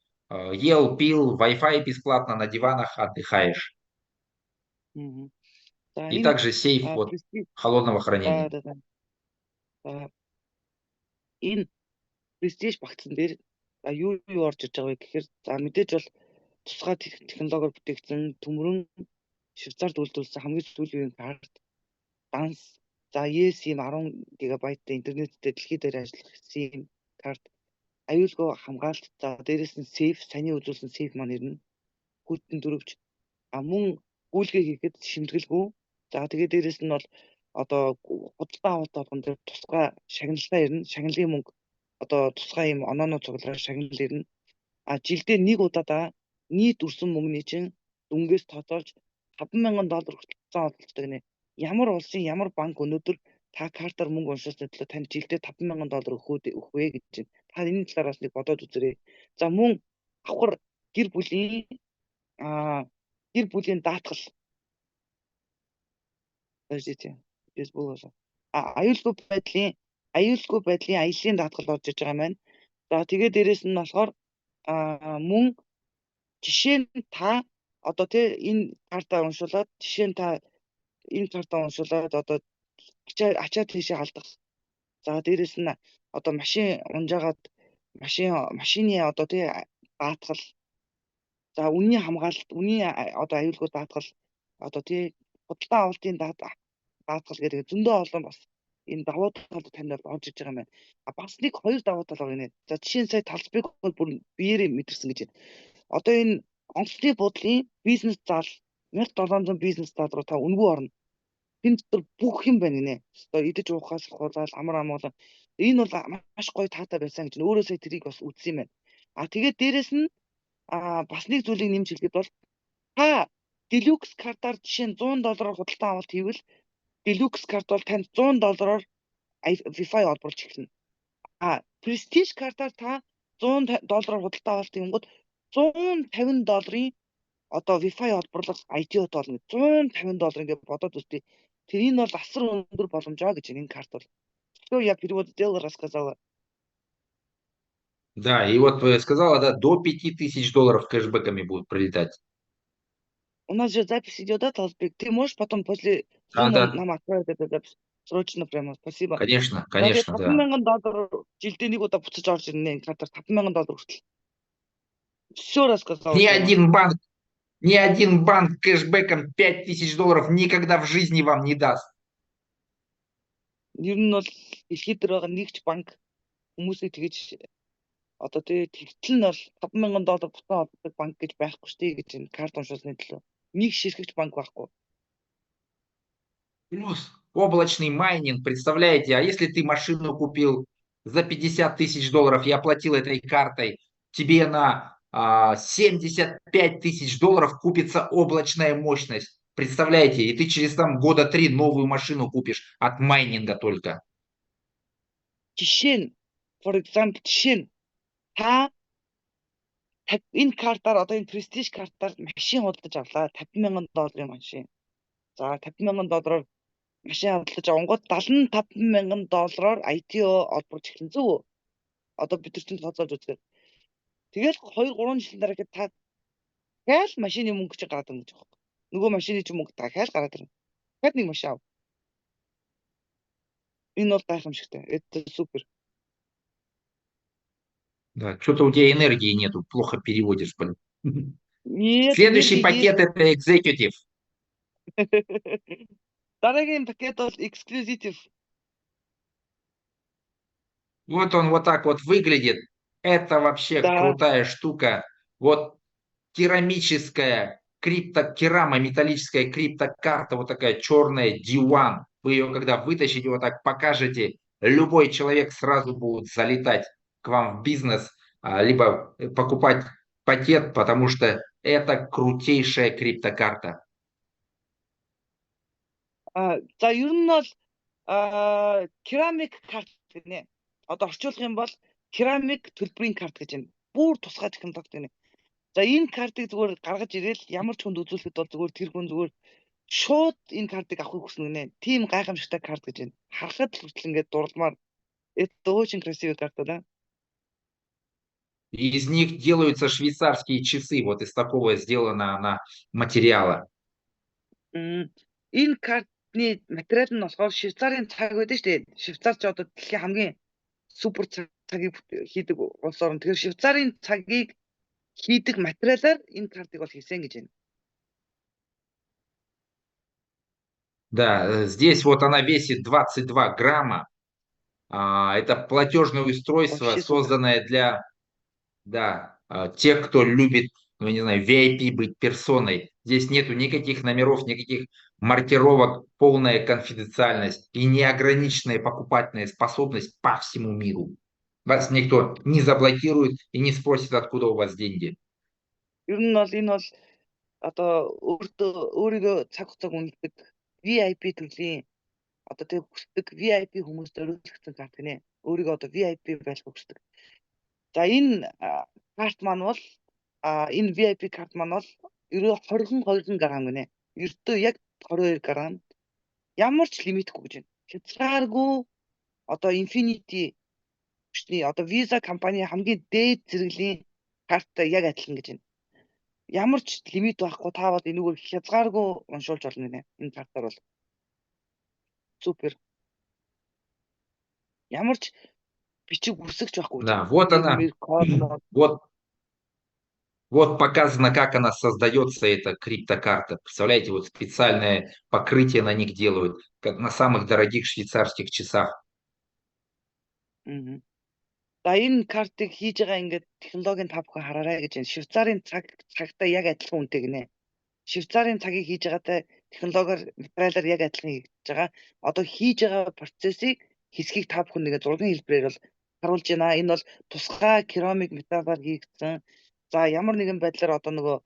ел, пил, Wi-Fi бесплатно на диванах отдыхаешь. За И энэ также сейф вот Prestige холодного хранения. да. За энэ Prestige багцсан дээр юу орж иж байгаа вэ гэхээр за мэдээж бол тусгай технологиор бүтээгдсэн төмрөн Швейцарт үйлдвэрлэсэн хамгийн сүүлийн карт, данс, за eSIM 10 гигабайттай интернеттэй дэлхий дээр ажиллах SIM карт, аюулгүй хамгаалалт, за дээрэс нь Safe, саний үзүүлсэн Safe маань ирнэ. Хүйтэн дөрөвч мөн гүйлгээ хийхэд шимтгэлгүй. За тэгээд дээрэс нь бол одоо худалдаа авалт болгон дээр тусгай шагналтай ирнэ. Шагналын мөнгө одоо тусгай юм онооноо цуглараар шагнал ирнэ. Жилдээ нэг удаадаа нийт өрсөн мөнгөний чинь дүнгээс тодорж $5,000 хүртэл олддог нэ. Ямар улсын ямар банк өнөөдөр та картаар мөнгө уншуулсан төлөө танд жилдээ $5,000 өгөх вэ гэж байна. Та энэ талаар бас нэг бодоод үзээрэй. За мөн авахар гэр бүлийн даатгал аюулгүй байдлын аяллаа даатгал орж иж байгаа юм байна. За тэгээд дээрэс нь болохоор мөн жишээ нь та одоо энэ картаа уншуулад одоо ачаад тийшээ алдах. За дээрэс нь одоо машин унжаагаад машины одоо даатгал. За үнийн хамгаалалт, одоо аюулгүй даатгал, одоо худалдаа авалтын даатгал гэдэг зөндөө олон бас энэ давуу тал танд орж иж байгаа юм байна. Бас нэг хоёр давуу тал байгаа нэ. За жишээ нь сая талбайг бол бүр биеэрээ мэдэрсэн гэж байна. Одоо энэ онцлог буудлын бизнес зал 1700 бизнес зал руу та үнгүй орно. Тэнд бүх юм байна гинэ. Одоо идэж уухаас хуулаад амар амгалан. Энэ бол маш гоё таатай байсан гэж өөрөө сая тэрийг бас үзсэн юм байна. Тэгээд дээрэс нь бас нэг зүйлийг нэмж хэлгээд бол та Deluxe картаар жишээ нь $100 худалдаа авалт хийвэл Deluxe карт бол танд $100 Wi-Fi олборлж эхэлнэ. Prestige картаар та $100 худалдаа авалт хийнгүүт $150 одоо Wi-Fi олборлох IT-д болно. $150 ингээд бодоод үзтээ. Тэр бол асар өндөр боломжоо гэж энэ карт бол. Что я перевод сделал, рассказала. Да, и вот сказала, да, до $5000 кэшбэками будут прилетать. У нас же запись идет, да, Талбек? Ты можешь потом после зума нам отправить эту запись? Срочно прямо, спасибо. Конечно, да. $5,000 жилдээ нэг удаа буцаж орж ирнэ энэ картаар $5,000 хүртэл. Все рассказала. Ни один банк Ни один банк кэшбэком $5000 никогда в жизни вам не даст. Ер нь бол дэлхийд дээр байгаа нэгч банк хүмүүсийг тэгэж одоо тэгтэл нь бол $5,000 бутан олдог банк гэж байхгүй шүү дээ гэж энэ карт уншуулсны төлөө. Нэг ширхэгч банк байхгүй. Плюс облачный майнинг, представляете, а если ты машину купил за $50 000 и оплатил этой картой, тебе на $75 000 купится облачная мощность. Представляете, и ты через там года 3 новую машину купишь от майнинга только. Жишээ нь for example жишээ нь та энэ картаар одоо энэ prestige картаар машин худалдаж авлаа $50,000 машин. За $50,000 машин худалдаж авангууд $75,000 ITO олборч эхлэн зөв үү? Одоо бид нар чинь тооцоож үзлээ. Тэгэл 2-3 жилийн дараа та дахиад машины мөнгө чи гараад ирнэ гэж байна. Нөгөө машины чи мөнгө дахиад гараад ирнэ. Дахиад нэг машин ав. Энэ бол гайхамшигтай. Это супер. Да, что-то у тебя энергии нету, плохо переводишь, блин. Нет, Следующий энергии пакет это executive. Дараагийн пакет бол exclusive. Вот он вот так вот выглядит. Это вообще Да. крутая штука. Вот керамическая металлическая криптокарта, вот такая черная D1. Вы ее когда вытащите, вот так покажете, любой человек сразу будет залетать к вам в бизнес, либо покупать пакет, потому что это крутейшая криптокарта. За ер нь бол керамик карт гэнэ. Одоо орчуулах юм бол керамик төлбөрийн карт гэж байна. Бүр тусгай технологи гэнэ. За энэ картыг зүгээр гаргаж ирээл ямар ч хүнд үзүүлэхэд бол зүгээр тэр хүн зүгээр шууд энэ картыг авахыг хүснэ гэнэ. Тим гайхамшигтай карт гэж байна. Харахад л хүртэл ингээд дурламаар это очень красивая карта, да? Из них делаются швейцарские часы, вот из такого сделана она материала. Энэ картны материал нь болохоор Швейцарын цаг байдаг шүү дээ. Швейцарч одоо дэлхийн хамгийн супер цагийг хийдэг улс орн. Тэгэхээр Швейцарын цагийг хийдэг материалаар энэ картыг бол хийсэн гэж байна. Да, здесь вот она весит 22 грамма. Это платежное устройство, Вообще супер. созданное для тех, кто любит, ну, не знаю, VIP быть персоной. Здесь нету никаких номеров, никаких маркировок, полная конфиденциальность и неограниченная покупательная способность по всему миру. Вас никто не заблокирует и не спросит, откуда у вас деньги. Ер нь бол энэ бол одоо өөрийгөө цаг хугацааг үнэлдэг VIP төрлийн одоо тэг хүсдэг VIP хүмүүст өрөөлөгдсөн карт гинэ. Өөрийгөө одоо VIP байх хүсдэг. За энэ карт маань бол энэ VIP карт маань бол ерөө 22 грамм гинэ. Ердөө яг 22 грамм. Ямар ч лимитгүй гэж байна. Хязгааргүй одоо Infinity бичний одоо Visa компани хамгийн дээд зэрэглэлийн карттай яг адилхан гэж байна. Ямар ч лимит байхгүй та бол энэгээр хязгааргүй уншуулж болно гинэ. Энэ картаар бол супер. Ямар ч бичиг үсэгч байхгүй. Да, вот она. Вот показано, как она создается, эта криптокарта. Представляете, вот специальное покрытие на них делают, как на самых дорогих швейцарских часах. За энэ картыг хийж байгаа ингээд технологийн та бүхэн хараарай гэж байна. Швейцарын цагтай яг адилхан үнэтэй гинэ. Швейцарын цагийг хийж байгаатай технологиор материалаар яг адилхан хийж байгаа. Одоо хийж байгаа процессыг хэсгийг та бүхэн нэг зургийн хэлбэрээр бол харуулж байна. Энэ бол тусгай керамик металлаар хийгдсэн. За ямар нэгэн байдлаар одоо нөгөө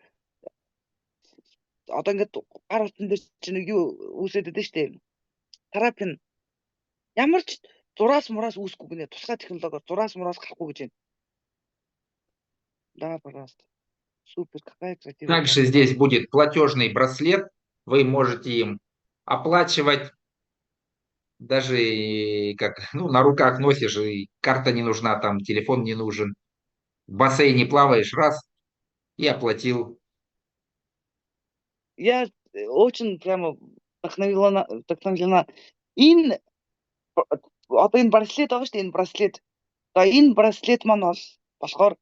одоо ингээд гар утсан дээр чинь юу үүсээд байдаг шүү дээ. Тарапин ямар ч зураас мураас үүсэхгүй гинэ. Тусгай технологиор зураас мураас гарахгүй гэж байна. Да, пожалуйста. Супер, какая красивая. Также здесь будет платежный браслет. Вы можете им оплачивать даже как, ну, на руках носишь, и карта не нужна, там телефон не нужен. В бассейне плаваешь, раз, и оплатил. Я очень прямо вдохновлена. Энэ одоо энэ браслет байгаа шүү дээ, энэ браслет. За энэ браслет маань болохоор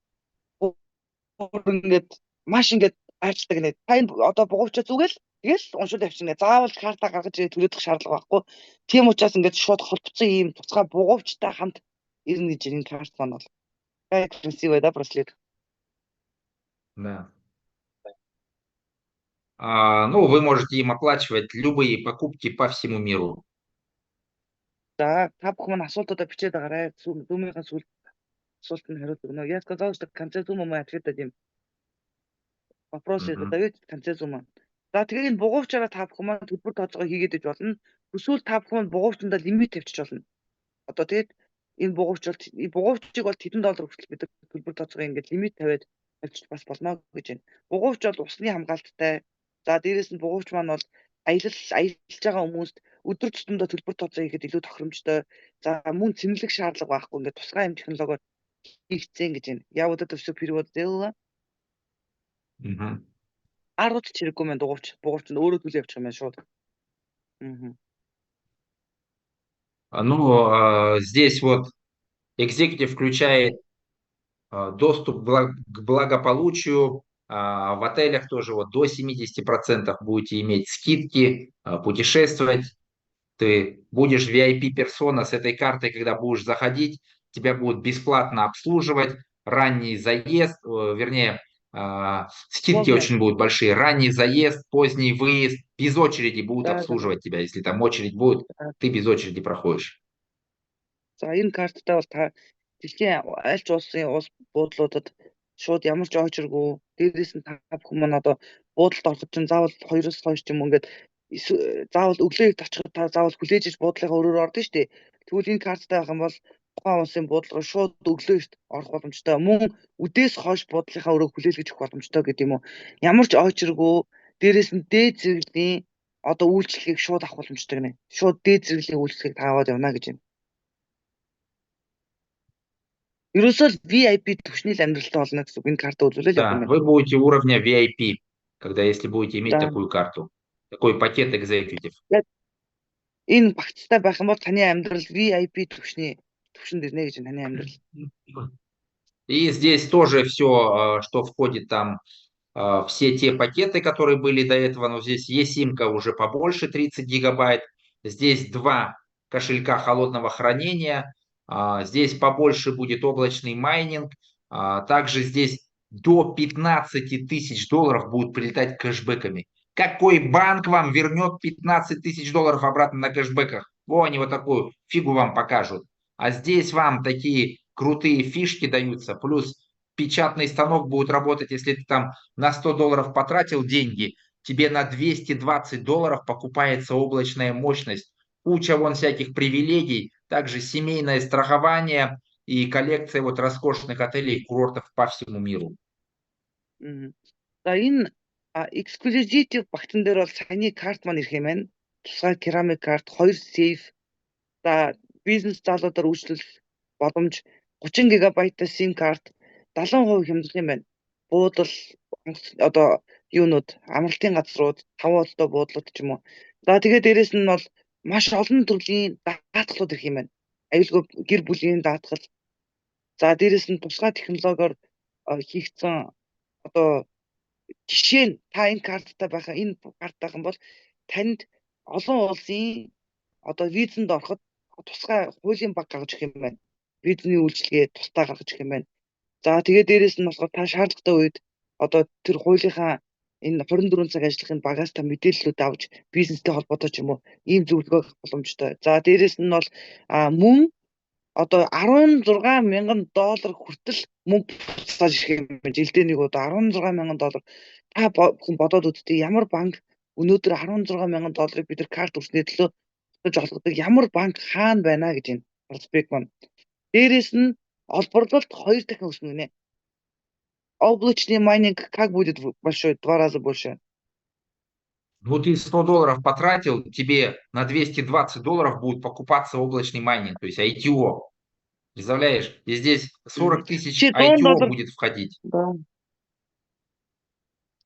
ингээд маш ингээд Айлтдаг нэ. Та энэ одоо бугуучаа зүгэл тэгэл уншуул явчихна. Заавал карта гаргаж ирээд төлөөдөх шаардлага байхгүй. Тийм учраас ингээд шууд холбоцсон ийм туцхай бугуучтай хамт ирнэ гэж энэ карт маань бол. Красивая, да, браслет? Да. Ну, вы можете им оплачивать любые покупки по всему миру. За та бүхэн маань асуултуудаа бичээд байгаарай. Зүүмийнхаа асуулт нь хариулт өгнө. Я сказал, что к конце зума мы ответ дадим. Вопросы Мгм. задавайте в конце зума. За тэгээд энэ бугуучаараа та бүхэн маань төлбөр тооцоогоо хийгээд иж болно. Эсвэл та бүхэн маань бугуучтандаа лимит тавьчих болно. Одоо тэгээд энэ бугуучийг бол $1 хүртэл бид төлбөр тооцоогоо ингээд лимит тавьчих бас болно гэж байна. Бугууч бол усны хамгаалттай. За дээрэс нь бугууч маань бол аялж байгаа хүмүүст өдөр тутамдаа төлбөр тооцоо хийхэд илүү тохиромжтой. За мөн цэнэглэх шаардлага байхгүй ингээд тусгай юм технологиор хийгдсэн гэж байна. Я вот это все перевод сделала. Мгм. 10 ч хэрэггүй маань бугууч нь өөрөө төлөө явчих юм байна шууд. Ну, здесь вот Executive включает доступ к благополучию. В отелях тоже вот до 70% будете иметь скидки, путешествовать. Ты будешь VIP-персона с этой картой, когда будешь заходить, тебя будут бесплатно обслуживать, ранний заезд, вернее, скидки Поздно. очень будут большие, ранний заезд, поздний выезд, без очереди будут Да. обслуживать тебя. Если там очередь будет, Да. ты без очереди проходишь. За энэ карттай бол та дэлхийн аль ч улсын улс буудлуудад шууд ямар ч очиргүй. Дээрээс нь та бүхэн маань одоо буудалд ороход чинь заавал 2-оос хойш ч юм уу ингээд заавал өглөөд очиход та заавал хүлээж иж буудлынхаа өрөөр ордон шүү дээ. Тэгвэл энэ карттай байх юм бол тухайн улсын буудлын руу шууд өглөөд орох боломжтой. Мөн үдээс хойш буудлынхаа өрөөг хүлээлгэж өгөх боломжтой гэдэг юм уу. Ямар ч очиргүй. Дээрээс нь дээд зэрэглэлийн одоо үйлчлэгийг шууд авах боломжтой гэнэ. Шууд дээд зэрэглэлийн үйлчлэгийг та аваад явна гэж байна. Ерөөсөө VIP түвшний амьдралтай болно гэсэн үг. Энэ карта үзүүлэл явах юм Да, байна. вы будете уровня VIP, если будете иметь Да. такую карту. Такой пакет Executive. Энэ багцтай байх юм бол таны амьдрал VIP түвшинд ирнэ гэж таны амьдрал. И здесь тоже все, что входит там, все те пакеты, которые были до этого, но здесь eSIM-ка уже побольше, 30 гигабайт. Здесь 2 кошелька холодного хранения. Здесь побольше будет облачный майнинг. Также здесь до 15 тысяч долларов будут прилетать кэшбэками. Какой банк вам вернет 15 тысяч долларов обратно на кэшбэках? Во, они вот такую фигу вам покажут. А здесь вам такие крутые фишки даются, плюс печатный станок будет работать, если ты там на 100 долларов потратил деньги, тебе на 220 долларов покупается облачная мощность. Куча вон всяких привилегий, также семейное страхование и коллекция вот роскошных отелей и курортов по всему миру. За энэ exclusive багтан дээр бол саяны карт маань ирэх юм байна. Тусгай керамик карт, 2 сейф. За бизнес залуудаар үйлчлүүлэх боломж 30 гигабайттай SIM карт 70% хямдах юм байна. Буудал одоо юунууд амралтын газрууд 5 холтой буудлууд ч юм уу. За тэгээд дээрэс нь бол маш олон төрлийн даатгалууд ирэх юм байна. Аюулгүй гэр бүлийн даатгал. За дээрэс нь тусгай технологиор хийгдсэн одоо жишээ нь та энэ карттай байх юм бол танд олон улсын одоо визэнд ороход тусгай хуулийн баг гаргаж өгөх юм байна. Визний үйлчилгээ тусдаа гаргаж өгөх юм байна. За тэгээд дээрэс нь болохоор та шаардлагатай үед одоо тэр хуулийнхаа энэ 24 цаг ажиллахын багаас та мэдээллүүд авч бизнестэй холбоотой ч юм уу ийм зөвлөгөө авах боломжтой. За дээрэс нь бол мөн одоо $16,000 хүртэл мөнгө буцааж ирэх юм байна. Жилдээ нэг удаа $16,000. Та бүхэн бодоод үзтээ ямар банк өнөөдөр $16,000 бид нар карт өрснөө төлөө буцааж олгодог ямар банк хаана байна гэж энэ проспект маань. Дээрээс нь олборлолт 2 дахин өснө гинэ. Облачный майнинг как будет большой? 2 раза больше. Ну, ты 100 долларов потратил, тебе на 220 долларов будет покупаться облачный майнинг, то есть ITO. Представляешь? И здесь 40 тысяч ITO будет входить. Да.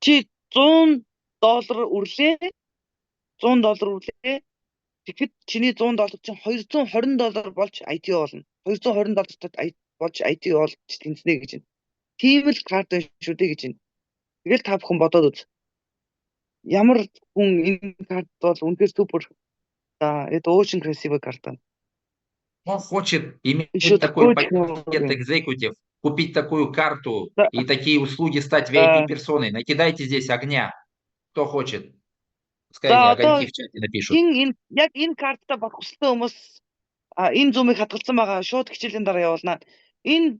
Чи $100 үрлээ. $100 тэгэхэд чиний $100 чинь $220 болж ITO болно. $220 болж ITO болж тэнцэнэ гэж байна. Тийм л карт шүү дээ гэж байна. Тэгэл та бүхэн бодоод үз. Ямар хүн энэ карт бол үнэхээр супер. Да, это очень красивая карта. Он хочет Еще иметь такой такой пакет человек. executive, купить такую карту Да, и такие услуги, стать да, VIP-персоной. Накидайте здесь огня. Кто хочет? Пускай за мне одоо огоньки в чате напишут. хин энэ яг энэ карттай болох хүсэлтэй хүмүүс энэ зумыг хадгалсан байгаа шууд хичээлийн дараа явуулнаа. Энэ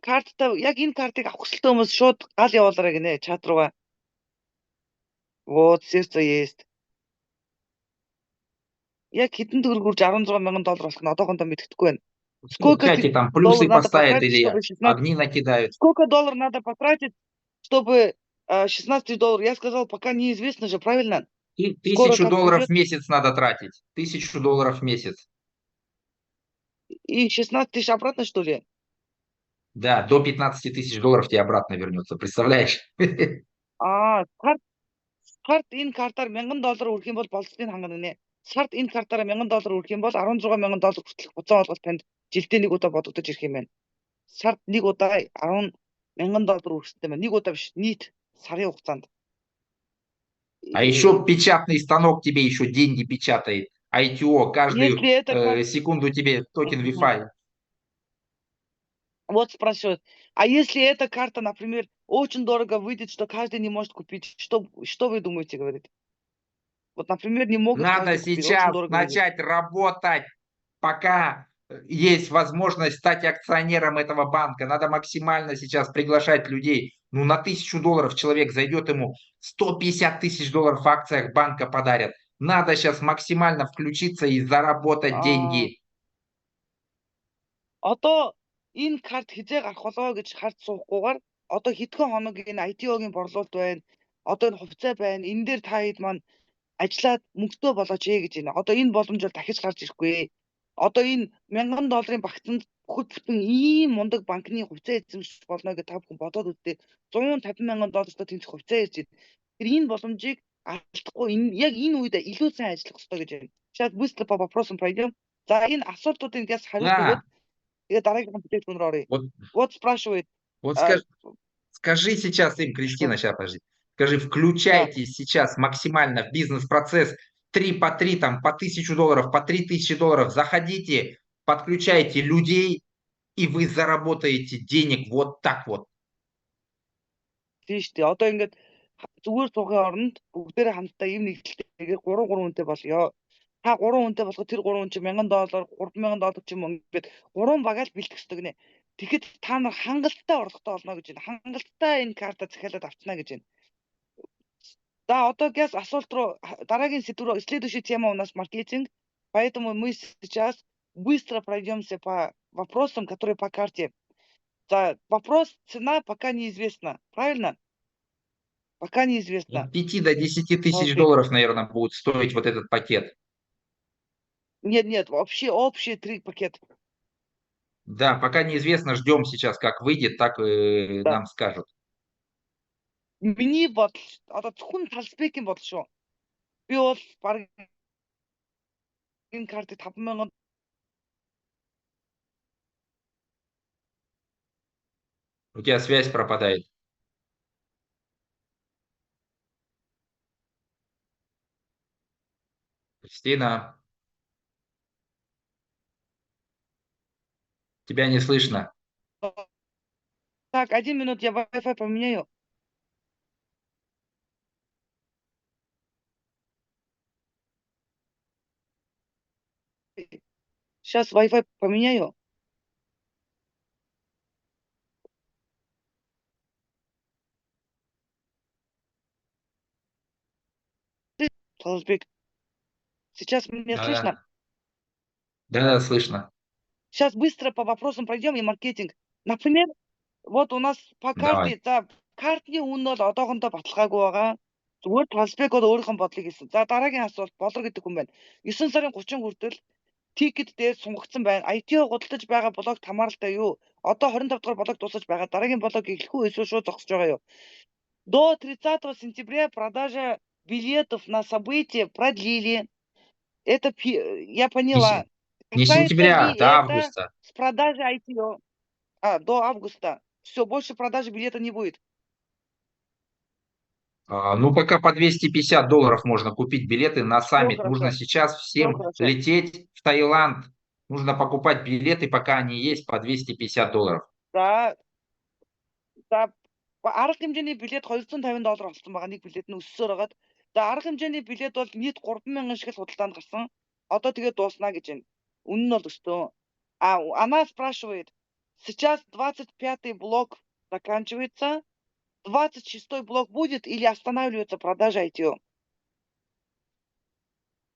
карттай яг энэ картыг авах хүсэлтэй хүмүүс шууд гал явуулаарай гинэ чат руугаа. Вот сердце есть. Яг хэдэн төгрөг үрж 16 мянган доллар болох нь одоохондоо мэддэхгүй байна. Ну, в Сколько чате там долларов плюсы надо поставят потратить, чтобы или 16... огни накидают. Сколько долларов надо потратить, чтобы 16 долларов? Я сказал, пока неизвестно же, правильно? И Скоро $1000 как придет, в месяц надо тратить. $1000 в месяц. и 16 тысяч обратно, что ли? Да, до 15 тысяч долларов тебе обратно вернется. Представляешь? Сард энэ картаар 1000 доллар өрөх юм бол болцлыг хангана гинэ. Сард энэ картаараа 1000 доллар өрөх юм бол 16 мянган доллар хүртэлх буцаа олголт танд жилдээ нэг удаа бодогдож ирэх юм байна. Сард нэг удаа 10 мянган доллар өрөхтэй байна. Нэг удаа биш, нийт сарын хугацаанд. А еще печатный станок тебе еще деньги печатает. ITO каждую Если это карта... секунду тебе токен Wi-Fi. Вот спрашивают, а если эта карта, например, очень дорого выйдет, что каждый не может купить, что вы думаете, говорит? Вот, например, не могут Надо каждый купить, очень сейчас дорого выйдет. начать работать, пока есть возможность стать акционером этого банка. Надо максимально сейчас приглашать людей. Ну, на $1000 человек зайдет, ему 150 тысяч долларов в акциях банка подарят. Надо сейчас максимально включиться и заработать деньги. Одоо энэ карт хизээ гарах болоо гэж харж суухгүйгээр одоо хэдхэн хоног энэ ITO-гийн борлуулалт байна. Одоо энэ хувьцаа байна. Энэ дээр та хэд маань ажиллаад мөнгөтэй болооч гэж байна. Одоо энэ боломж бол дахиж гарч ирэхгүй. Одоо энэ 1000 долларын багцанд бүхэл бүтэн ийм мундаг банкны хувьцаа эзэмших болно гэж та бүхэн бодоод үзтээ 150 мянган доллартай тэнцэх хувьцаа ирж байна. Тэр энэ боломжийг алдахгүй яг энэ үед илүү сайн ажиллах хэрэгтэй гэж байна. Сейчас быстро по вопросам пройдем. За энэ асуултуудын газ хариулт өгөөд тэгээ дараагийн бүтээгдэхүүн рүү оръё. Вот спрашивает. Вот скажи сейчас им, Кристина, сейчас подожди. Скажи, включайтесь сейчас максимально в бизнес-процесс 3 по 3, там, по $1000, по 3000 долларов. Заходите, подключайте людей, и вы заработаете денег вот так вот. Тийм шүү дээ. Одоо ингээд зүгээр суугын оронд бүгдээрээ хамтдаа ийм нэгдэлтэйгээр 3 хүнтэй болёо. Та 3 хүнтэй болоход тэр 3 хүн чинь 1000 доллар, 3000 доллар ч юм уу ингээд 3 багаал бэлтгэх хэрэгтэй гинэ. Тэгэхэд та нар хангалттай орлоготой болно гэж байна. Хангалттай энэ карта захиалаад авчна гэж байна. Да, одоо газ асуулт руу дараагийн сэдв рүү следующая тема у нас маркетинг. Поэтому мы сейчас быстро пройдемся по вопросам, которые по карте. Да, вопрос, цена пока неизвестна. Правильно? Пока неизвестно. От 5 до 10 тысяч долларов, наверное, будет стоить вот этот пакет. Нет, вообще общие 3 пакета. Да, пока неизвестно, ждем сейчас, как выйдет, так нам скажут. Миний бодол одоо зөвхөн талсбекийн бодол шүү. Би бол баг энэ картыг 5000 У тебя связь пропадает. Кристина, тебя не слышно. Так, 1 минут, я Wi-Fi поменяю. Сейчас Wi-Fi поменяю. Талсбек, сейчас меня слышно? Да, слышно. Сейчас быстро по вопросам пройдем и маркетинг. Например, вот у нас по карте, за картны үн бол одоохондоо баталгаагүй байгаа. Зүгээр Талсбек бол өөрийнх нь бодлыг хэлсэн. За дараагийн асуулт Болор гэдэг хүн байна. 9 сарын 30 хүртэл тикет дээр сунгагдсан байна. ITO гудалдаж байгаа блогт хамааралтай юу? Одоо 25 дахь блог дуусаж байгаа. Дараагийн блог эхлэх үү эсвэл шууд зогсож байгаа юу? До 30 сентября продажа билетов на событие продлили. Это я поняла. Не сентября, до августа. С продажи ITO. До августа. Все, больше продажи билета не будет. Ну, пока по $250 можно купить билеты на Ну, саммит. Нужно хорошо. сейчас Ну, всем хорошо. лететь в Таиланд. Нужно покупать билеты, пока они есть, по $250. За арга хэмжээний билет $250 болсон байгаа. Нэг билет нь өссөөр байгаад. За арга хэмжээний билет бол нийт 3,000 шиг худалдаанд гарсан. Одоо тэгээд дууснаа гэж байна. Үнэ нь бол өстөө. Она спрашивает: сейчас 25-й блок заканчивается, 26-й блок будет или останавливается продажа ITO?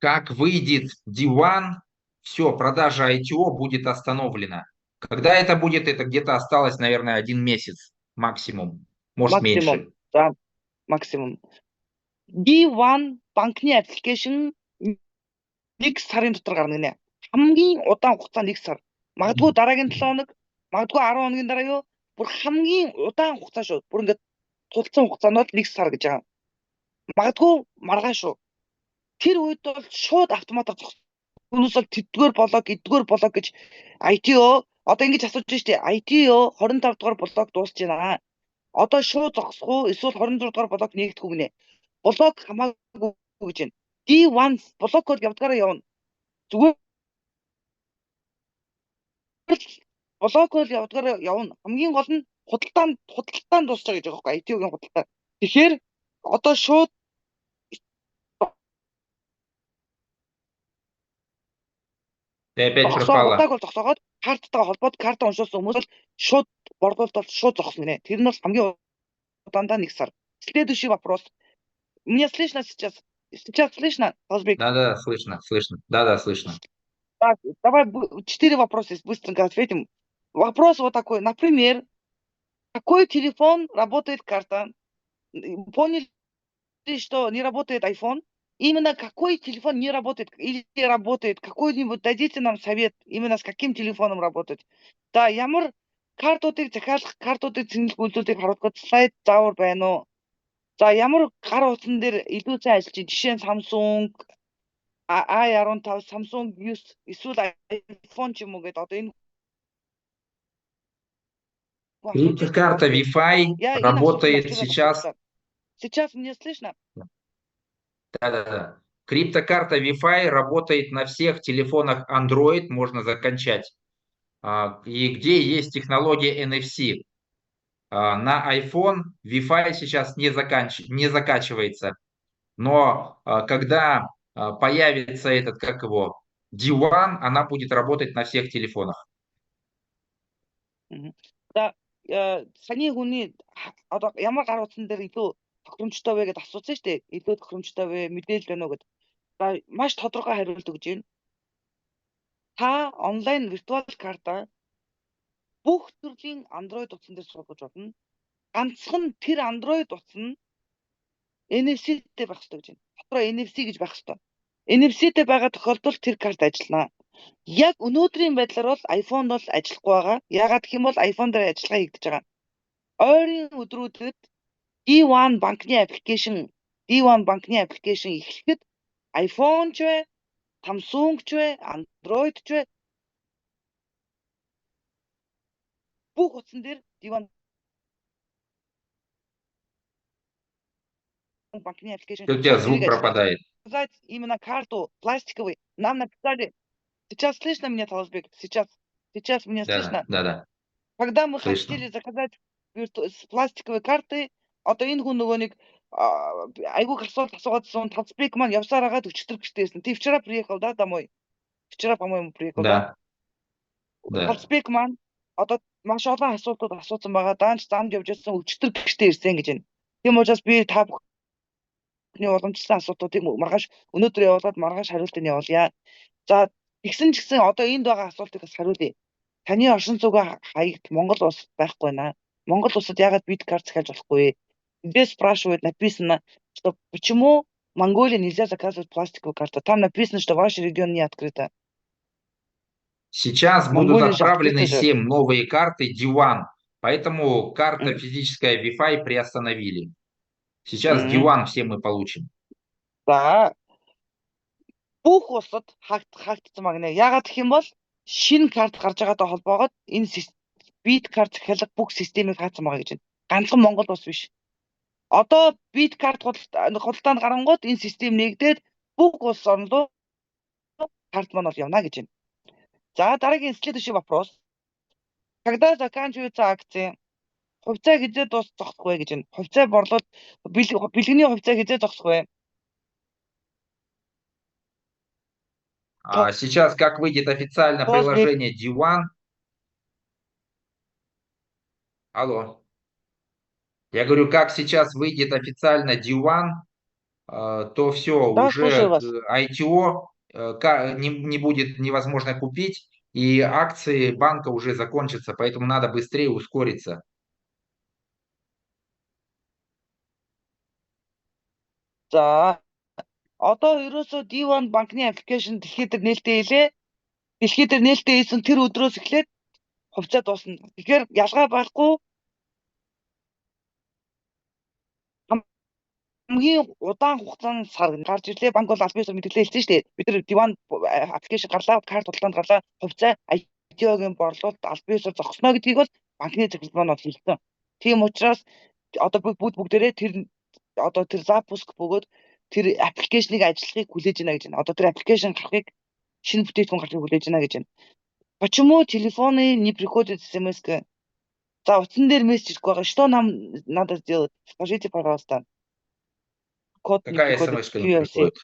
Как выйдет D1, все, продажа ITO будет остановлена. Когда это будет, это где-то осталось, наверное, 1 месяц максимум, может Максимум. меньше. За максимум. D1 банкны аппликейшн 1 сарын дотор гарна гинэ. Хамгийн удаан хугацаа 1 сар. Магадгүй дараагийн 7 хоног, магадгүй 10 хоногийн дараа юу? Бүр хамгийн удаан хугацаа шүү. Бүр ингээд тулцсан хугацаа нь бол 1 сар гэж байгаа. Магадгүй маргааш шүү. Тэр үед бол шууд автоматар зогссон. Түүнээс бол тэдгээр блок, эдгээр блок гэж ITO одоо ингэж асууж штэ. ITO 25 дугаар блок дуусж байна. Одоо шууд зогсох уу? Эсвэл 26 дугаар блок нээгдэх үү гинэ. Блок хамаагүй гэж байна. D1 блок код явдгаараа явна. Зүгээр блок код явдгаараа явна. Хамгийн гол нь худалдаанд дуусч байгаа гэж байгаа байхгүй ITO-гийн худалдаа. Тэгэхээр одоо шууд Ты опять удааг пропала. бол зогсоогоод карттайгаа холбоод карта уншуулсан хүмүүс бол шууд борлуулалт шууд зогсно гинэ. Тэр нь бол хамгийн удаандаа 1 сар. Следующий вопрос. Меня слышно сейчас? Сейчас слышно, Озбек? Да-да, слышно, слышно. Да-да, слышно. Так, давай 4 вопроса быстренько ответим. Вопрос вот такой. Например, какой телефон работает карта? Поняли, что не работает iPhone? Именно какой телефон не работает или работает? Какой-нибудь дадите нам совет, именно с каким телефоном работать? Да, ямар картуудыг захиалах, картуудыг цэнгэлэх үйлдэлүүдийг харуулах слайд заавар байна уу? За ямар гар утсан дээр илүү сайн ажиллаж байна? Жишээ нь Samsung i15, Samsung 9 эсвэл iPhone ч юм уу гэдэг одоо энэ Криптокарта Wi-Fi Я энэ асуултанд работает очиод сейчас. байна. Сейчас меня слышно? Да-да-да. Криптокарта Wi-Fi работает на всех телефонах Android, можно закачать. И где есть технология NFC. На iPhone Wi-Fi сейчас не закачивается. Но когда появится этот, как его, D1, она будет работать на всех телефонах. За саяны хүний одоо ямар гар утсан дээр илүү тохиромжтой вэ гэдээ асуусан шүү дээ. Илүү тохиромжтой вэ? Мэдээлэл байна уу гэдэг. За маш тодорхой хариулт өгж байна. Та онлайн виртуал карта бүх төрлийн Android утсан дээр суулгаж болно. Ганцхан тэр Android утсан нь NFC-тэй байх хэрэгтэй гэж байна. Дотроо NFC гэж байх хэрэгтэй. NFC-тэй байгаа тохиолдолд тэр карт ажиллана. Яг өнөөдрийн байдлаар бол iPhone бол ажиллахгүй байгаа. Яагаад гэх юм бол iPhone дээр ажиллагаа хийгдэж байгаа. Ойрын өдрүүдэд D1 банкны аппликейшн эхлэхэд iPhone ч вэ, Samsung ч вэ, Android ч вэ бүх утсан дээр D1 банкны аппликейшн. У тебя звук пропадает. Именно карту пластиковый. Нам написали. Сейчас слышно меня, Таласбек? Сейчас меня слышно? Да. Когда мы Слышно. хотели заказать с пластиковой карты, одоо энэ хүн нөгөө нэг айгуу асуулт асуугаадсан Таласбек маань явсаар агаад өчтөр гэжтэйсэн. Ты вчера приехал, да, домой? Вчера, по-моему, приехал, да? Да. Таласбек маань одоо маш олон асуултууд асуусан байгаа. Даанч замд явж байсан өчтөр гэжтэй ирсэн гэж байна. Тийм учраас би та бүхний уламжлалсан асуултуудыг маргааш өнөөдөр явуулаад маргааш хариултыг явуулъя. За тэгсэн ч гэсэн одоо энд байгаа асуултыг бас хариулъя. Таны оршин суугийн хаягт Монгол улс байхгүй байна. Монгол улсад яагаад бид карт захиалж болохгүй? Здесь спрашивают, написано, что почему Монголия нельзя заказывать пластиковую карту. Там написано, что ваш регион не открыто. Сейчас будут отправлены 7 новые карты D1, поэтому карта физическая Wi-Fi приостановили. Сейчас D1 все мы получим. За бүх улсад хаагдсан магнаа. Яагаад гэх юм бол шинэ карт гарч байгаатай холбоогод энэ бит карт захиалга бүх системийг хаацсан байгаа гэж байна. Ганцхан Монгол улс биш. Одоо бит карт худалдаанд гарангууд энэ систем нэгдээд бүх улс орн руу карт маань бол явна гэж байна. За дараагийн следующий вопрос. Когда заканчиваются акции? Хувьцаа хизээ зогсох вэ гэж байна. Хувьцаа борлуулалт бэлгэний хувьцаа хизээ зогсох вэ? Сейчас как выйдет официально приложение D1? Алло. Я говорю, как сейчас выйдет официально D1, то все, Да, уже слушаю вас. ITO не будет невозможно купить, и акции банка уже закончатся, поэтому надо быстрее ускориться. За одоо ерөөсөө D1 банкны аппликейшн дэлхийд дээр нээлттэй хэлээ. Дэлхийд дээр нээлттэй хийсэн тэр өдрөөс эхлээд хувьцаа дуусна. Тэгэхээр ялгаа байхгүй. Хамгийн удаан хугацаанд сар гарч ирлээ. Банк бол аль биесээр мэдээлэл хэлсэн шүү дээ. Бид нар D1 аппликейшн гарлаа, карт худалдаанд гарлаа, хувьцаа ITO-гийн борлуулалт аль биесээр зогсно гэдгийг бол банкны захирал маань бол хэлсэн. Тийм учраас одоо бүгдээрээ тэр запуск бөгөөд тэр аппликейшнийг ажиллахыг хүлээж байна гэж байна. Одоо тэр аппликейшн гарахыг шинэ бүтээгдэхүүн гарахыг хүлээж байна гэж байна. Почему телефоны не приходят смс-ка? За утсан дээр мессеж ирэх байгаа. Что нам надо сделать? Скажите, пожалуйста. Код не Какая приходит. смс-ка не приходит?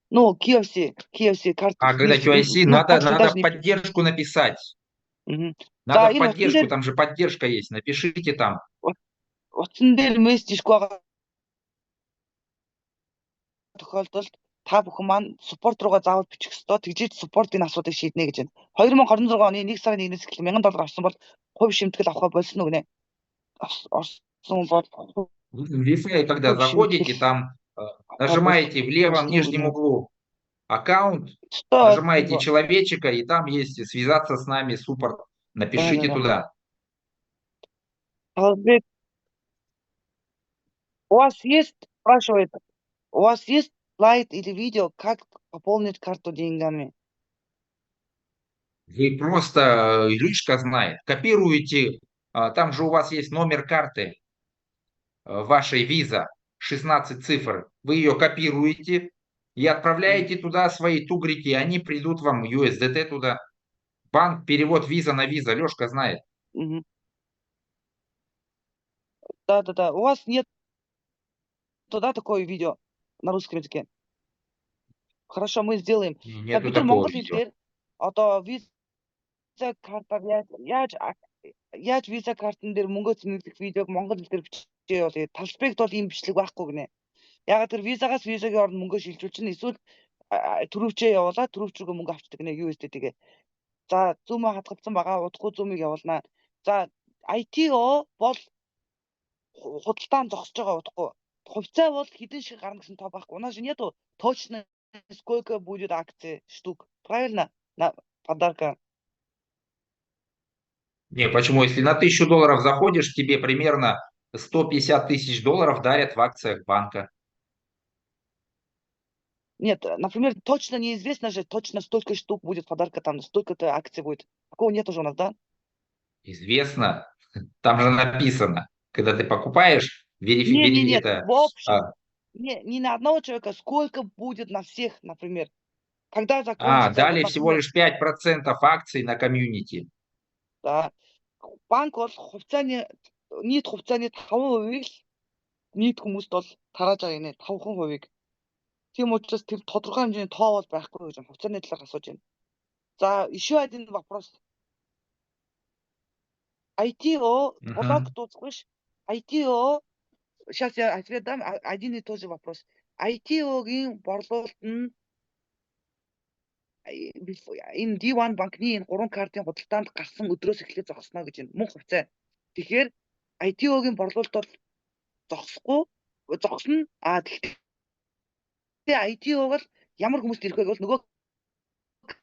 Ну, KFC карта. Когда QIC, надо в поддержку написать. Надо в поддержку, там же поддержка есть. Напишите там. Утсан дээр мессеж ирэх байгаа тохиолдолд та бүхэн маань спорт руугаа заавал бичих ёстой. Тэгжиж спортын асуудыг шийднэ гэж байна. 2026 оны 1 сарын 1-ээс эхлэн $1000 авсан бол хувь шимтгэл авах болсон уу гинэ? Авсан бол В Wi-Fi, когда заходите, там нажимаете в левом нижнем углу аккаунт, нажимаете человечика, и там есть связаться с нами, суппорт. Напишите туда. У вас есть, спрашивает, у вас есть слайд или видео, как пополнить карту деньгами? Вы просто, Иришка знает, копируете, там же у вас есть номер карты вашей Visa, 16 цифр. Вы ее копируете и отправляете туда свои тугрики, и они придут вам USDT туда. Банк, перевод Visa на Visa, Лешка знает. Да. У вас нет туда такое видео на русском языке? Хорошо, мы сделаем. Нету такого видео. Виза картаар яаж виза картн дээр мөнгө цэнэглэх видеог монгол хэлээр бичээ бол талбайд бол ийм бичлэг байхгүй гинэ. Ягаад тэр визагаас визагийн оронд мөнгө шилжүүлчихнэ, эсвэл төрөвчөө явуулаад төрөвч рүүгээ мөнгө авчдаг гинэ USDT-гээ. За зүүмээ хадгалсан байгаа, удахгүй зүүмийг явуулнаа. За ITO бол худалдаанд зогсож байгаа удахгүй. Хувьцаа бол хэдэн шиг гарна гэсэн тоо байхгүй. У нас же нету точно сколько будет акций штук. Правильно? На подарка. Не, почему? Если на $1000 заходишь, тебе примерно 150 тысяч долларов дарят в акциях банка. Нет, например, точно неизвестно же, точно столько штук будет подарка, там столько-то акций будет. Такого нет уже у нас, да? Известно. Там же написано. Когда ты покупаешь, Нет, в общем. Не на одного человека, сколько будет на всех, например. Когда закончится... дали всего лишь 5% акций на комьюнити. Да. Банк бол нийт хувьцааны 5%-ийг нийт хүмүүст бол тарааж байгаа нэ 5%-ийг. Тийм учраас тэр тодорхой хэмжээний тоо бол байхгүй гэж хувьцааны талаар асууж байна. За, еще один вопрос. ITO блок дуусах биш. ITO, сейчас я ответ дам, один и тот же вопрос. ITO-гийн борлуулалт нь энэ D1 банкны энэ 3 картын худалдаанд гарсан өдрөөс эхлээд зогсно гэж байна. Мөн хувьцаа. Тэгэхээр ITO-гийн борлуулалт бол зогсно. Гэхдээ ITO бол ямар хүмүүст ирэх вэ гэвэл нөгөө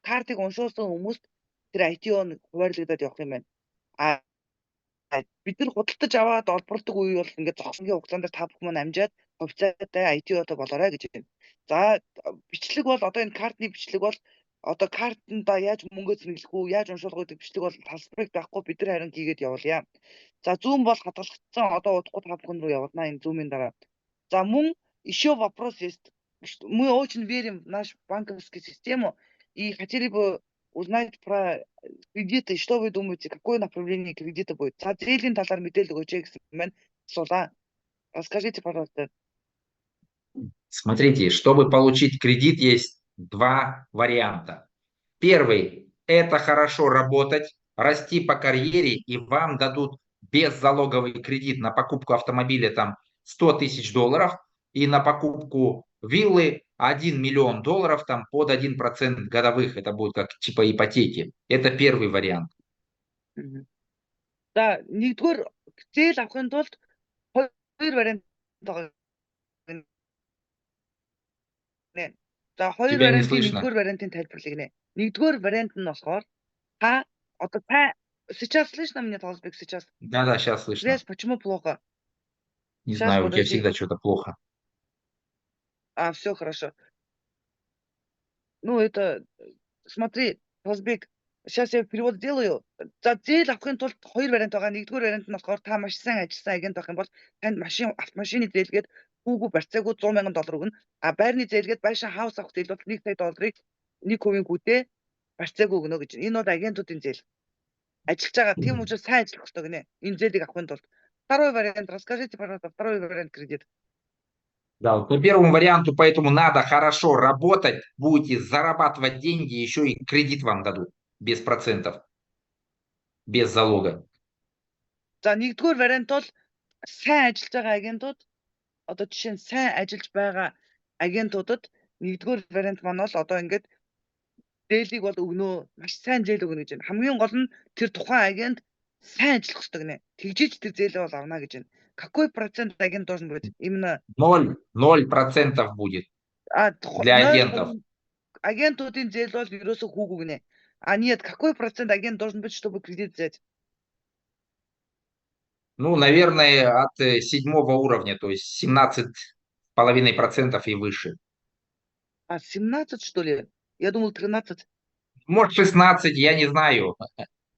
картыг уншуулсан хүмүүст тэр ITO нь хуваарлагдаад явах юм байна. Бид нар худалдаж аваад олборлдог үе бол ингээд зогсонгийн хугацаанд та бүхэн маань амжаад хувьцаатай ITO-той болоорой гэж байна. За бичлэг бол одоо энэ картны бичлэг бол одоо картанда яаж мөнгөө зэрэглэх үү, яаж уншуулах гэдэг бичлэг бол тасалбарыг байхгүй бид нар харин хийгээд явуулъя. За Zoom бол хадгалагдсан. Одоо удахгүй та бүхэн рүү явуулнаа энэ Zoom-ийн дараа. За мөн еще вопрос есть. Мы очень верим в наш банковскую систему и хотели бы узнать про кредиты. Что вы думаете, какое направление кредита будет? За зээлийн талаар мэдээлэл өгөөч гэсэн байна. Асуулаа. Расскажите, пожалуйста. Смотрите, чтобы получить кредит, есть два варианта. Первый – это хорошо работать, расти по карьере, и вам дадут беззалоговый кредит на покупку автомобиля там 100 тысяч долларов и на покупку виллы 1 миллион долларов там под 1% годовых. Это будет как типа ипотеки. Это первый вариант. За нэгдүгээр зээл авахын тулд хоёр вариант байгаа. За хоёр Тебя не вариантын слышно. нэгдүгээр вариантын тайлбарлыг нэ. Нэгдүгээр вариант нь болохоор та одоо та сейчас слышно меня, Толсбек, сейчас? Да, сейчас слышно. Связь почему плохо? Не Сейчас, знаю, у тебя подожди. всегда что-то плохо. Все хорошо. Ну, это, смотри, Толсбек, сейчас я перевод сделаю. За зээл авахын тулд хоёр вариант байгаа. Нэгдүгээр вариант нь болохоор та маш сайн ажилласан агент байх юм бол танд автомашины зээлгээд хүүгүү барьцаагүй 100 мянган доллар өгнө. А байрны зээлгээд байшин хаус авах зээл бол 1 сая долларыг 1% гүтээ барьцаагүй өгнө гэж. Энэ бол агентуудын зээл. Ажиллаж байгаа. Тийм учраас сайн ажиллах хэрэгтэй гинэ. Энэ зээлийг авахын тулд. Второй вариант. Расскажите, пожалуйста, второй вариант кредит. Да, вот по первому варианту, поэтому надо хорошо работать, будете зарабатывать деньги, еще и кредит вам дадут без процентов, без залога. За нэгдүгээр вариант бол сайн ажиллаж байгаа агентууд одоо жишээ нь сайн ажиллаж байгаа агентуудад нэгдүгээр вариант маань бол одоо ингээд зээлийг бол өгнөө, маш сайн зээл өгнө гэж байна. Хамгийн гол нь тэр тухайн агент сайн ажиллах хэрэгтэй гинэ. Тэгжиж тэр зээлээ бол авна гэж байна. Какой процент агент должен быть? Именно 0% будет для агентов. Агентуудын зээл бол ерөөсөө хүүгүй гинэ. А нет, какой процент агент должен быть, чтобы кредит взять? Ну, наверное, от 7-го уровня, то есть 17,5% и выше. 17, что ли? Я думал, 13. Может, 16, я не знаю.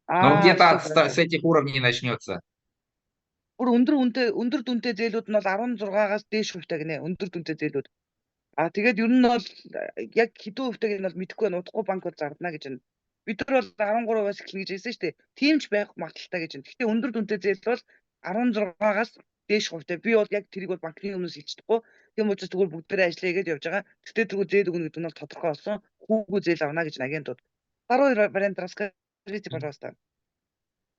Но где-то всё с этих уровней начнется. Бүр өндөр дүнтэй зээлүүд нь бол 16-аас дээш хувьтай гинэ. Өндөр дүнтэй зээлүүд. Тэгээд ер нь бол яг хэдэн хувьтайг нь бол мэдэхгүй байна. Удахгүй банк бол зардана гэж байна. Бид нар бол 13%-аас эхэлнэ гэж хэлсэн шүү дээ. Тийм ч байх магадaltaй гэж байна. Гэхдээ өндөр дүнтэй зээл бол 16-аас дээш хувьтай. Би бол яг тэрийг бол банкны өмнөөс хэлчихдэггүй. Тийм учраас зүгээр бүгдээрээ ажиллая гэж явж байгаа. Гэхдээ тэргүй зээл өгнө гэдэг нь бол тодорхой болсон. Хүүгүй зээл авна гэж агентууд. Второй вариант расскажите, пожалуйста.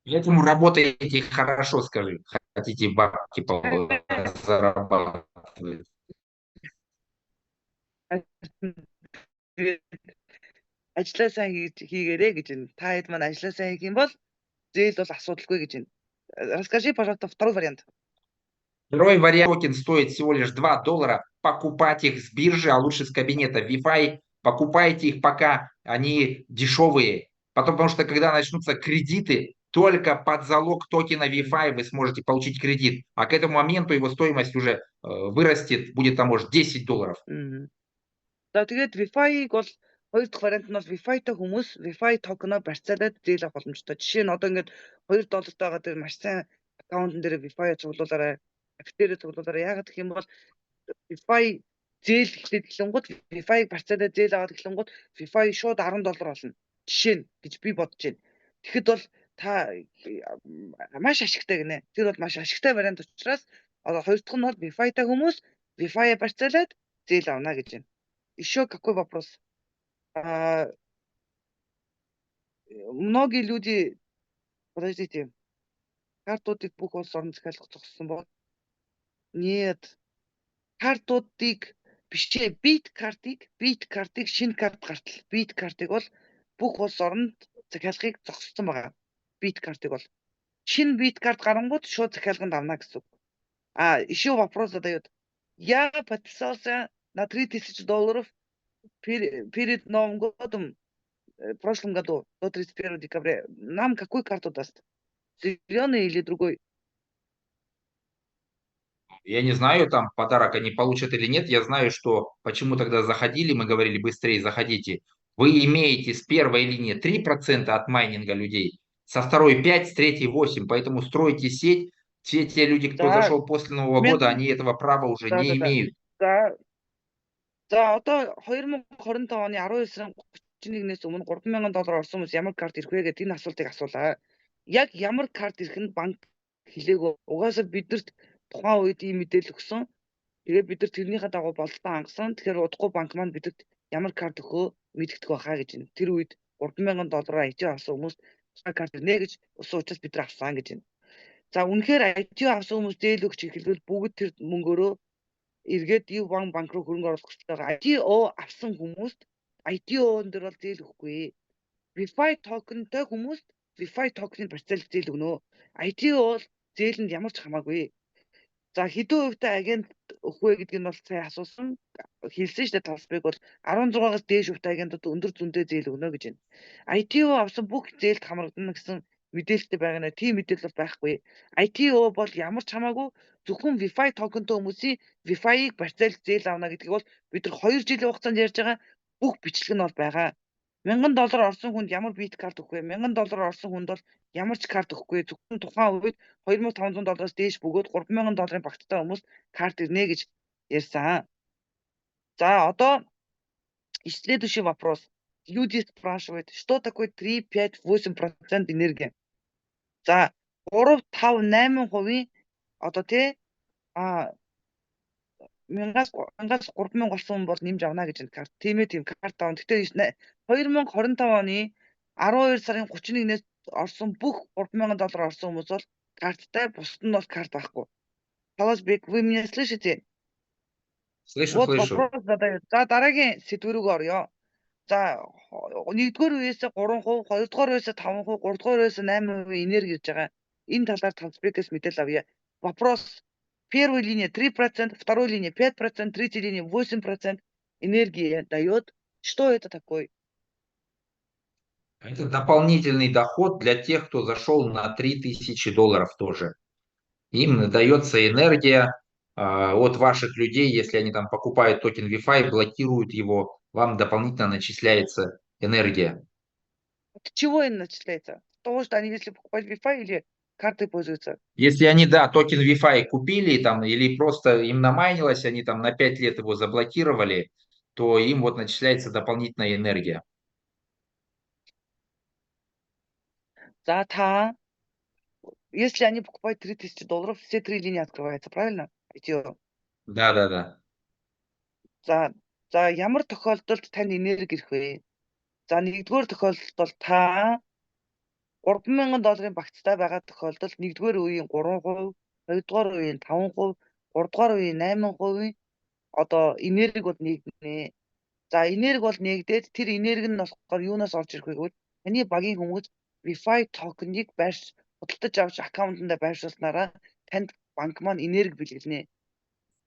Поэтому работаете хорошо, скажи. Хотите бабки зарабатывать. Ажлаа сайн хийгээрэй гэж байна. Та хэд маань ажлаа сайн хийх юм бол зээл бол асуудалгүй гэж байна. Расскажи, пожалуйста, второй вариант. Второй вариант токен стоит всего лишь $2. Покупать их с биржи, а лучше с кабинета Wi-Fi. Покупайте их, пока они дешевые. Потом, потому что когда начнутся кредиты, только под залог токена Wi-Fi вы сможете получить кредит. А к этому моменту его стоимость уже вырастет, будет там, может, $10. За тэгээд Wi-Fi-г бол хоёр дахь вариант нь бол Wi-Fi-тай хүмүүс Wi-Fi токен-о барьцаалаад зээл авах боломжтой. Жишээ нь одоо ингээд $2 байгаа дээр маш сайн аккаунтн дээр Wi-Fi цуглуулаарай. Активээр цуглуулаарай. Яагаад гэх юм бол Wi-Fi зээл эхлээд эхлэнгууд Wi-Fi барьцаалаад зээл аваад эхлэнгууд Wi-Fi шууд $10 болно. Жишээ нь гэж би бодож байна. Тэгэхэд бол та маш ашигтай гинэ. Тэр бол маш ашигтай вариант учраас одоо хоёр дахь нь бол Wi-Fi-тай хүмүүс Wi-Fi барьцаалаад зээл авна гэж байна. Еще какой вопрос? Многие люди, подождите, картуудыг бүх улс орон захиалах зогссон бол нет. Картуудыг бишээ бит картыг шинэ карт гартал. Бит картыг бол бүх улс оронд захиалгыг зогссон байгаа. Бит картыг бол шинэ бит карт гарангууд шууд захиалганд авна гэсэн. Еще вопрос задают. Я подписался на $3000 перед Новым годом в прошлом году, до 31 декабря. Нам какую карту даст? Зеленый или другой? Я не знаю, там подарок они получат или нет. Я знаю, что почему тогда заходили, мы говорили, быстрее заходите. Вы имеете с первой линии 3% от майнинга людей, со второй 5, с третьей 8. Поэтому строите сеть. Все те люди, кто За зашел после Нового года, мянган они этого права уже за не за за. имеют. За одоо 2025 оны 12 сарын 31-ээс өмнө $3,000 орсон хүмүүс ямар карт ирэх вэ гэдэг энэ асуултыг асуулаа. Яг ямар карт ирэх нь банк хэлээгөө. Угаасаа биднэрт тухайн үед ийм мэдээлэл өгсөн. Тэгээ бид нар тэрнийхээ дагуу бололтоо хангасан. Тэгэхээр удахгүй банк маань бидэнд ямар карт өгөө мэдэгдэх байхаа гэж байна. Тэр үед $3,000 IT авсан хүмүүс тухайн карт ирнэ гэж өссөн учраас бид нар авсан гэж байна. За үнэхээр IT авсан хүмүүс зээл өгч эхэлвэл бүгд тэр мөнгөөрөө эргээд банк руу хөрөнгө оруулах гэж байгаа. ITO авсан хүмүүст ITO-н дээр бол зээл өгөхгүй. VeFi token-тэй хүмүүст VeFi token-ийн процент зээл өгнө. ITO бол зээлэнд ямар ч хамаагүй. За хэдэн хувьтай агент өгөх вэ гэдгийг нь бол сая асуусан. Хэлсэн шүү дээ Талсбыг бол 16-аас дээш хувьтай агентууд өндөр зөндөө зээл өгнө гэж байна. ITO авсан бүх зээлд хамрагдана гэсэн мэдээлэлтэй байгаа нэ. Тийм мэдээлэл бол байхгүй. ITO бол ямар ч хамаагүй зөвхөн VeFi tokenтэй хүмүүсийн VeFi-ийг барьцаалж зээл авна гэдгийг бол бид нар 2 жилийн хугацаанд ярьж байгаа бүх бичлэг нь бол байгаа. $1,000 орсон хүнд ямар бит карт өгөх вэ? $1,000 орсон хүнд бол ямар ч карт өгөхгүй. Зөвхөн тухайн үед $2,500-аас дээш бөгөөд $3,000 багттай хүмүүс карт ирнэ гэж ярьсан. За одоо следующий вопрос. Люди спрашивают, что такое 3, 5, 8% энергия? За 3, 5, 8% одоо тий 1000-аас 3,000 болсон хүн бол нэмж авна гэж энэ карт. Тийм ээ тийм карт авна. Гэхдээ 2025 оны 12 сарын 31-ээс орсон бүх $3,000 орсон хүмүүс бол карттай, бусд нь бол карт байхгүй. Таласбек, вы меня слышите? Слышу, Вот слышу. вопрос задают. За дараагийн сэдв рүү орё. За 1-р үеэсээ 3%, 2-р үеэсээ 5%, 3-р үеэсээ 8% энерги гэж байгаа. Энэ талаар Талсбекээс мэдээлэл авъя. Вопрос. Первая линия 3%, второй линия 5%, третья линия 8% энергии дает. Что это такое? Это дополнительный доход для тех, кто зашел на $3000 тоже. Им дается энергия от ваших людей, если они там покупают токен VeFi, блокируют его, вам дополнительно начисляется энергия. От чего им начисляется? От того, что они если покупают VeFi или картой пользуются? Если они, да, токен VeFi купили там, или просто им намайнилось, они там на 5 лет его заблокировали, то им вот начисляется дополнительная энергия. За если они покупают $3000, все 3 линии открываются, правильно? ITO. Да. За ямар тохиолдолд тань энерги ирэх вэ? За 1-р тохиолдолд бол та $3,000 багцтай байгаа тохиолдолд 1-р үеийн 3%, 2-р үеийн 5%, 3-р үеийн 8% одоо энерги бол нэгдэнэ. За энерги бол нэгдээд тэр энерги нь болохоор юунаас орж ирэх вэ гэвэл таны багийн хүмүүс VeFi token-ыг худалдаж авч аккаунтанда байршуулснараа танд банк маань энерги бэлгэлнэ.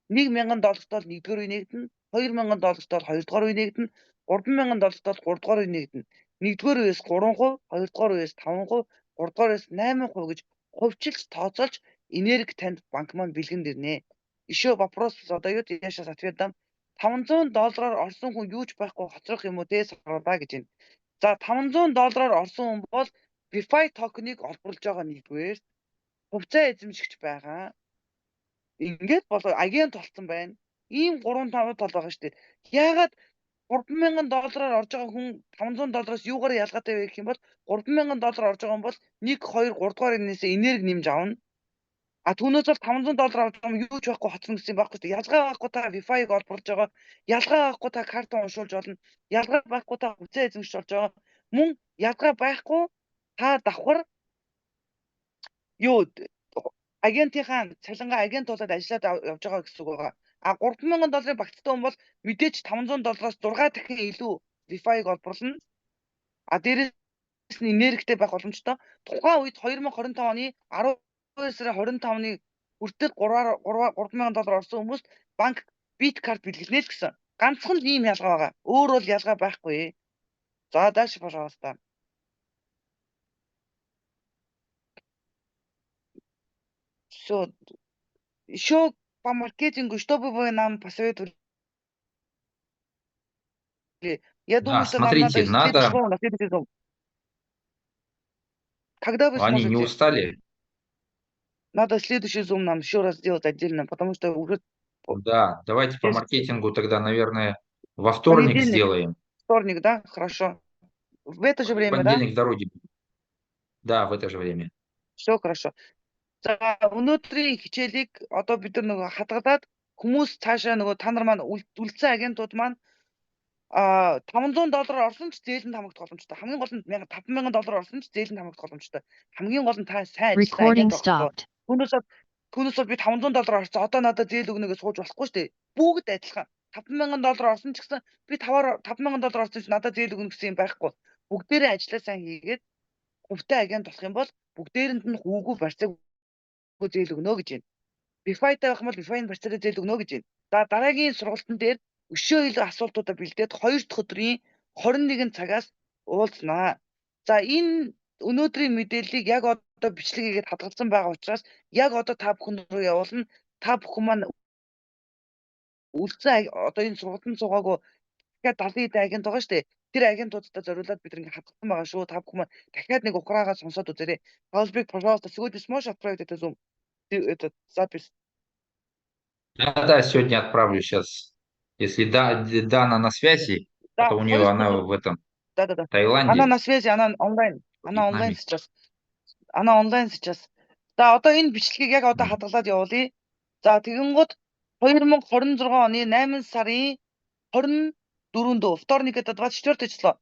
$1,000 бол 1-р үе нэгдэнэ, $2,000 бол 2-р үе нэгдэнэ, $3,000 бол 3-р үе нэгдэнэ. 1-р үеэс 3%, 2-р үеэс 5%, 3-р үеэс 8% гэж хувьчилж тооцоолж энерги танд банк маань бэлгэнд ирнэ. Еще вопрос задают, я сейчас ответ дам. $500 орсон хүн юу ч байхгүй хоцрох юм уу те саруулаа гэж байна. За $500 орсон хүн бол VeFi token-ыг олборлож байгаа нэгдүгээр хувьцаа эзэмшигч байгаа. Ингээд болоо агент болсон байна. Ийм 3-5 тал байгаа шүү дээ. Яагаад $3,000 орж байгаа хүн $500-аас юугаар ялгаатай вэ гэх юм бол $3,000 орж байгаа хүн бол 1, 2, 3 дугаар энэсээ энерги нэмж авна. Түүнээс бол $500 авч байгаа юм юу ч байхгүй хоцрон гэсэн байхгүй шүү дээ. Ялгаа байхгүй та VeFi-г олборлож байгаа. Ялгаа байхгүй та картаа уншуулж болно. Ялгаа байхгүй та хувьцаа эзэмшиж болж байгаа. Мөн ялгаа байхгүй та давхар агентийнхаа цалингаа агент болоод ажиллаад явж байгаа гэсэн үг байгаа. $3,000 багцтай хүн бол мэдээж $500-аас 6 дахин илүү VeFi-г олборлно. Дээрээс нь энергитэй байх боломжтой. Тухайн үед 2025 оны 12 сарын 25-ны хүртэл $3,000 орсон хүмүүст банк биткарт бэлгэлнэ л гэсэн. Ганцхан л ийм ялгаа байгаа. Өөр бол ялгаа байхгүй. За дальше, пожалуйста. Все. Еще по маркетингу, что бы вы нам посоветовали Я думаю, Да, что нам смотрите, надо надо, на следующий Zoom. Когда вы они не сможете? устали. Надо следующий Zoom нам еще раз сделать отдельно, потому что уже Да, давайте по здесь маркетингу тогда, наверное, во вторник понедельник, сделаем. вторник, да? Хорошо. В это же В время, да? понедельник в дороге. Да, в это же время. Все хорошо. За өнөөдрийн хичээлийг одоо бид нар нөгөө хадгалаад хүмүүс цаашаа нөгөө та нар маань үлдсэн агентууд маань $500 орсон ч зээлэнд хамагдах боломжтой. Хамгийн гол нь $5,000 орсон ч зээлэнд хамагдах боломжтой. Хамгийн гол нь та сайн ажилласан Recording агент байх хэрэгтэй. stopped. Түүнээс би $500 орсон. Одоо надад зээл өгнө гэж сууж болохгүй шүү дээ. Бүгд адилхан. $5,000 орсон ч гэсэн би $5,000 орсон ч надад зээл өгнө гэсэн юм байхгүй. Бүгдээрээ ажиллаа сайн хийгээд хувьтай агент болох юм бол бүгдээрэнд нь хүүгүй барьцааг зээл өгнө гэж байна. Bify-тай байх юм бол Bify-ийн барьцаараа зээл өгнө гэж байна. За дараагийн сургалтын дээр өшөө илүү асуултуудаа бэлдээд 2 дахь өдрийн 21 цагаас уулзнаа. За энэ өнөөдрийн мэдээллийг яг одоо бичлэг хийгээд хадгалсан байгаа учраас яг одоо та бүхэн рүү явуулна. Та бүхэн маань үлдсэн одоо энэ сургалтанд суугаагүй дахиад 70 эд агент байгаа шүү дээ. Тэр агентуудтай зориулаад бид ингээ хадгалсан байгаа шүү. Та бүхэн маань дахиад нэг ухраагаа сонсоод үзээрэй. Паузбек, пожалуйста, сегодня сможешь отправить это Zoom? Этот запись. Да, сегодня отправлю сейчас. Если Дана на связи, а Да, то у нее она в этом да. Она Таиланде, на связи, она онлайн. Она онлайн Вьетнаме. сейчас. Она онлайн сейчас. За одоо энэ бичлэгийг яг одоо хадгалаад явуулъя. За тэгэнгүүт 2026 оны 8 сарын 24-нд вторник это 24 число.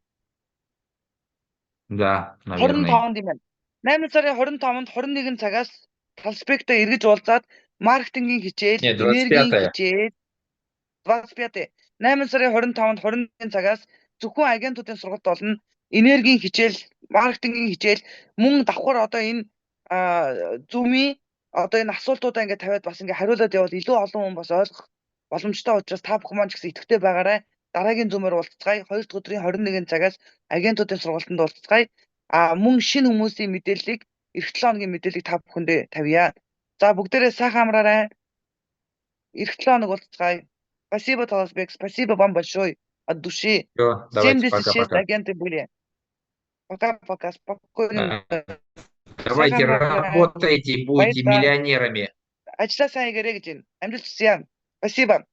Да, наверное. 25-нд юм байна. 8 сарын 25-нд 21 цагаас Талспектой эргэж уулзаад маркетингийн хичээл, Нет, энергийн 25-е. хичээл 25. 8 сарын 25-нд 21 цагаас зөвхөн агентуудын сургалт болно. Энергийн хичээл, маркетингийн хичээл, мөн давхар одоо энэ Zoom-ийн одоо энэ асуултуудаа ингээд тавиад бас ингээд хариулаад явал илүү олон хүн бас ойлгох боломжтой учраас та бүхэн маань ч гэсэн идэвхтэй байгаарай. Дараагийн Zoom-оор уулзцгаая. 2 дахь өдрийн 21 цагаас агентуудын сургалтанд уулзцгаая. Мөн шинэ хүмүүсийн мэдээллийг эх 7 хоногийн мэдээллийг та бүхэндээ тавья. За бүгдээрээ сайхан амраарай. Эх 7 хоног уулзцгаая. Спасибо, Таласбек. Спасибо вам большое от души. Все, давайте 76 пока-пока. агенты были. Пока-пока. Спокойно. Давайте работайте, будете Баярлалаа. миллионерами. Ажиллаа сайн хийгээрэй гэж байна. Амжилт хүсье. Спасибо.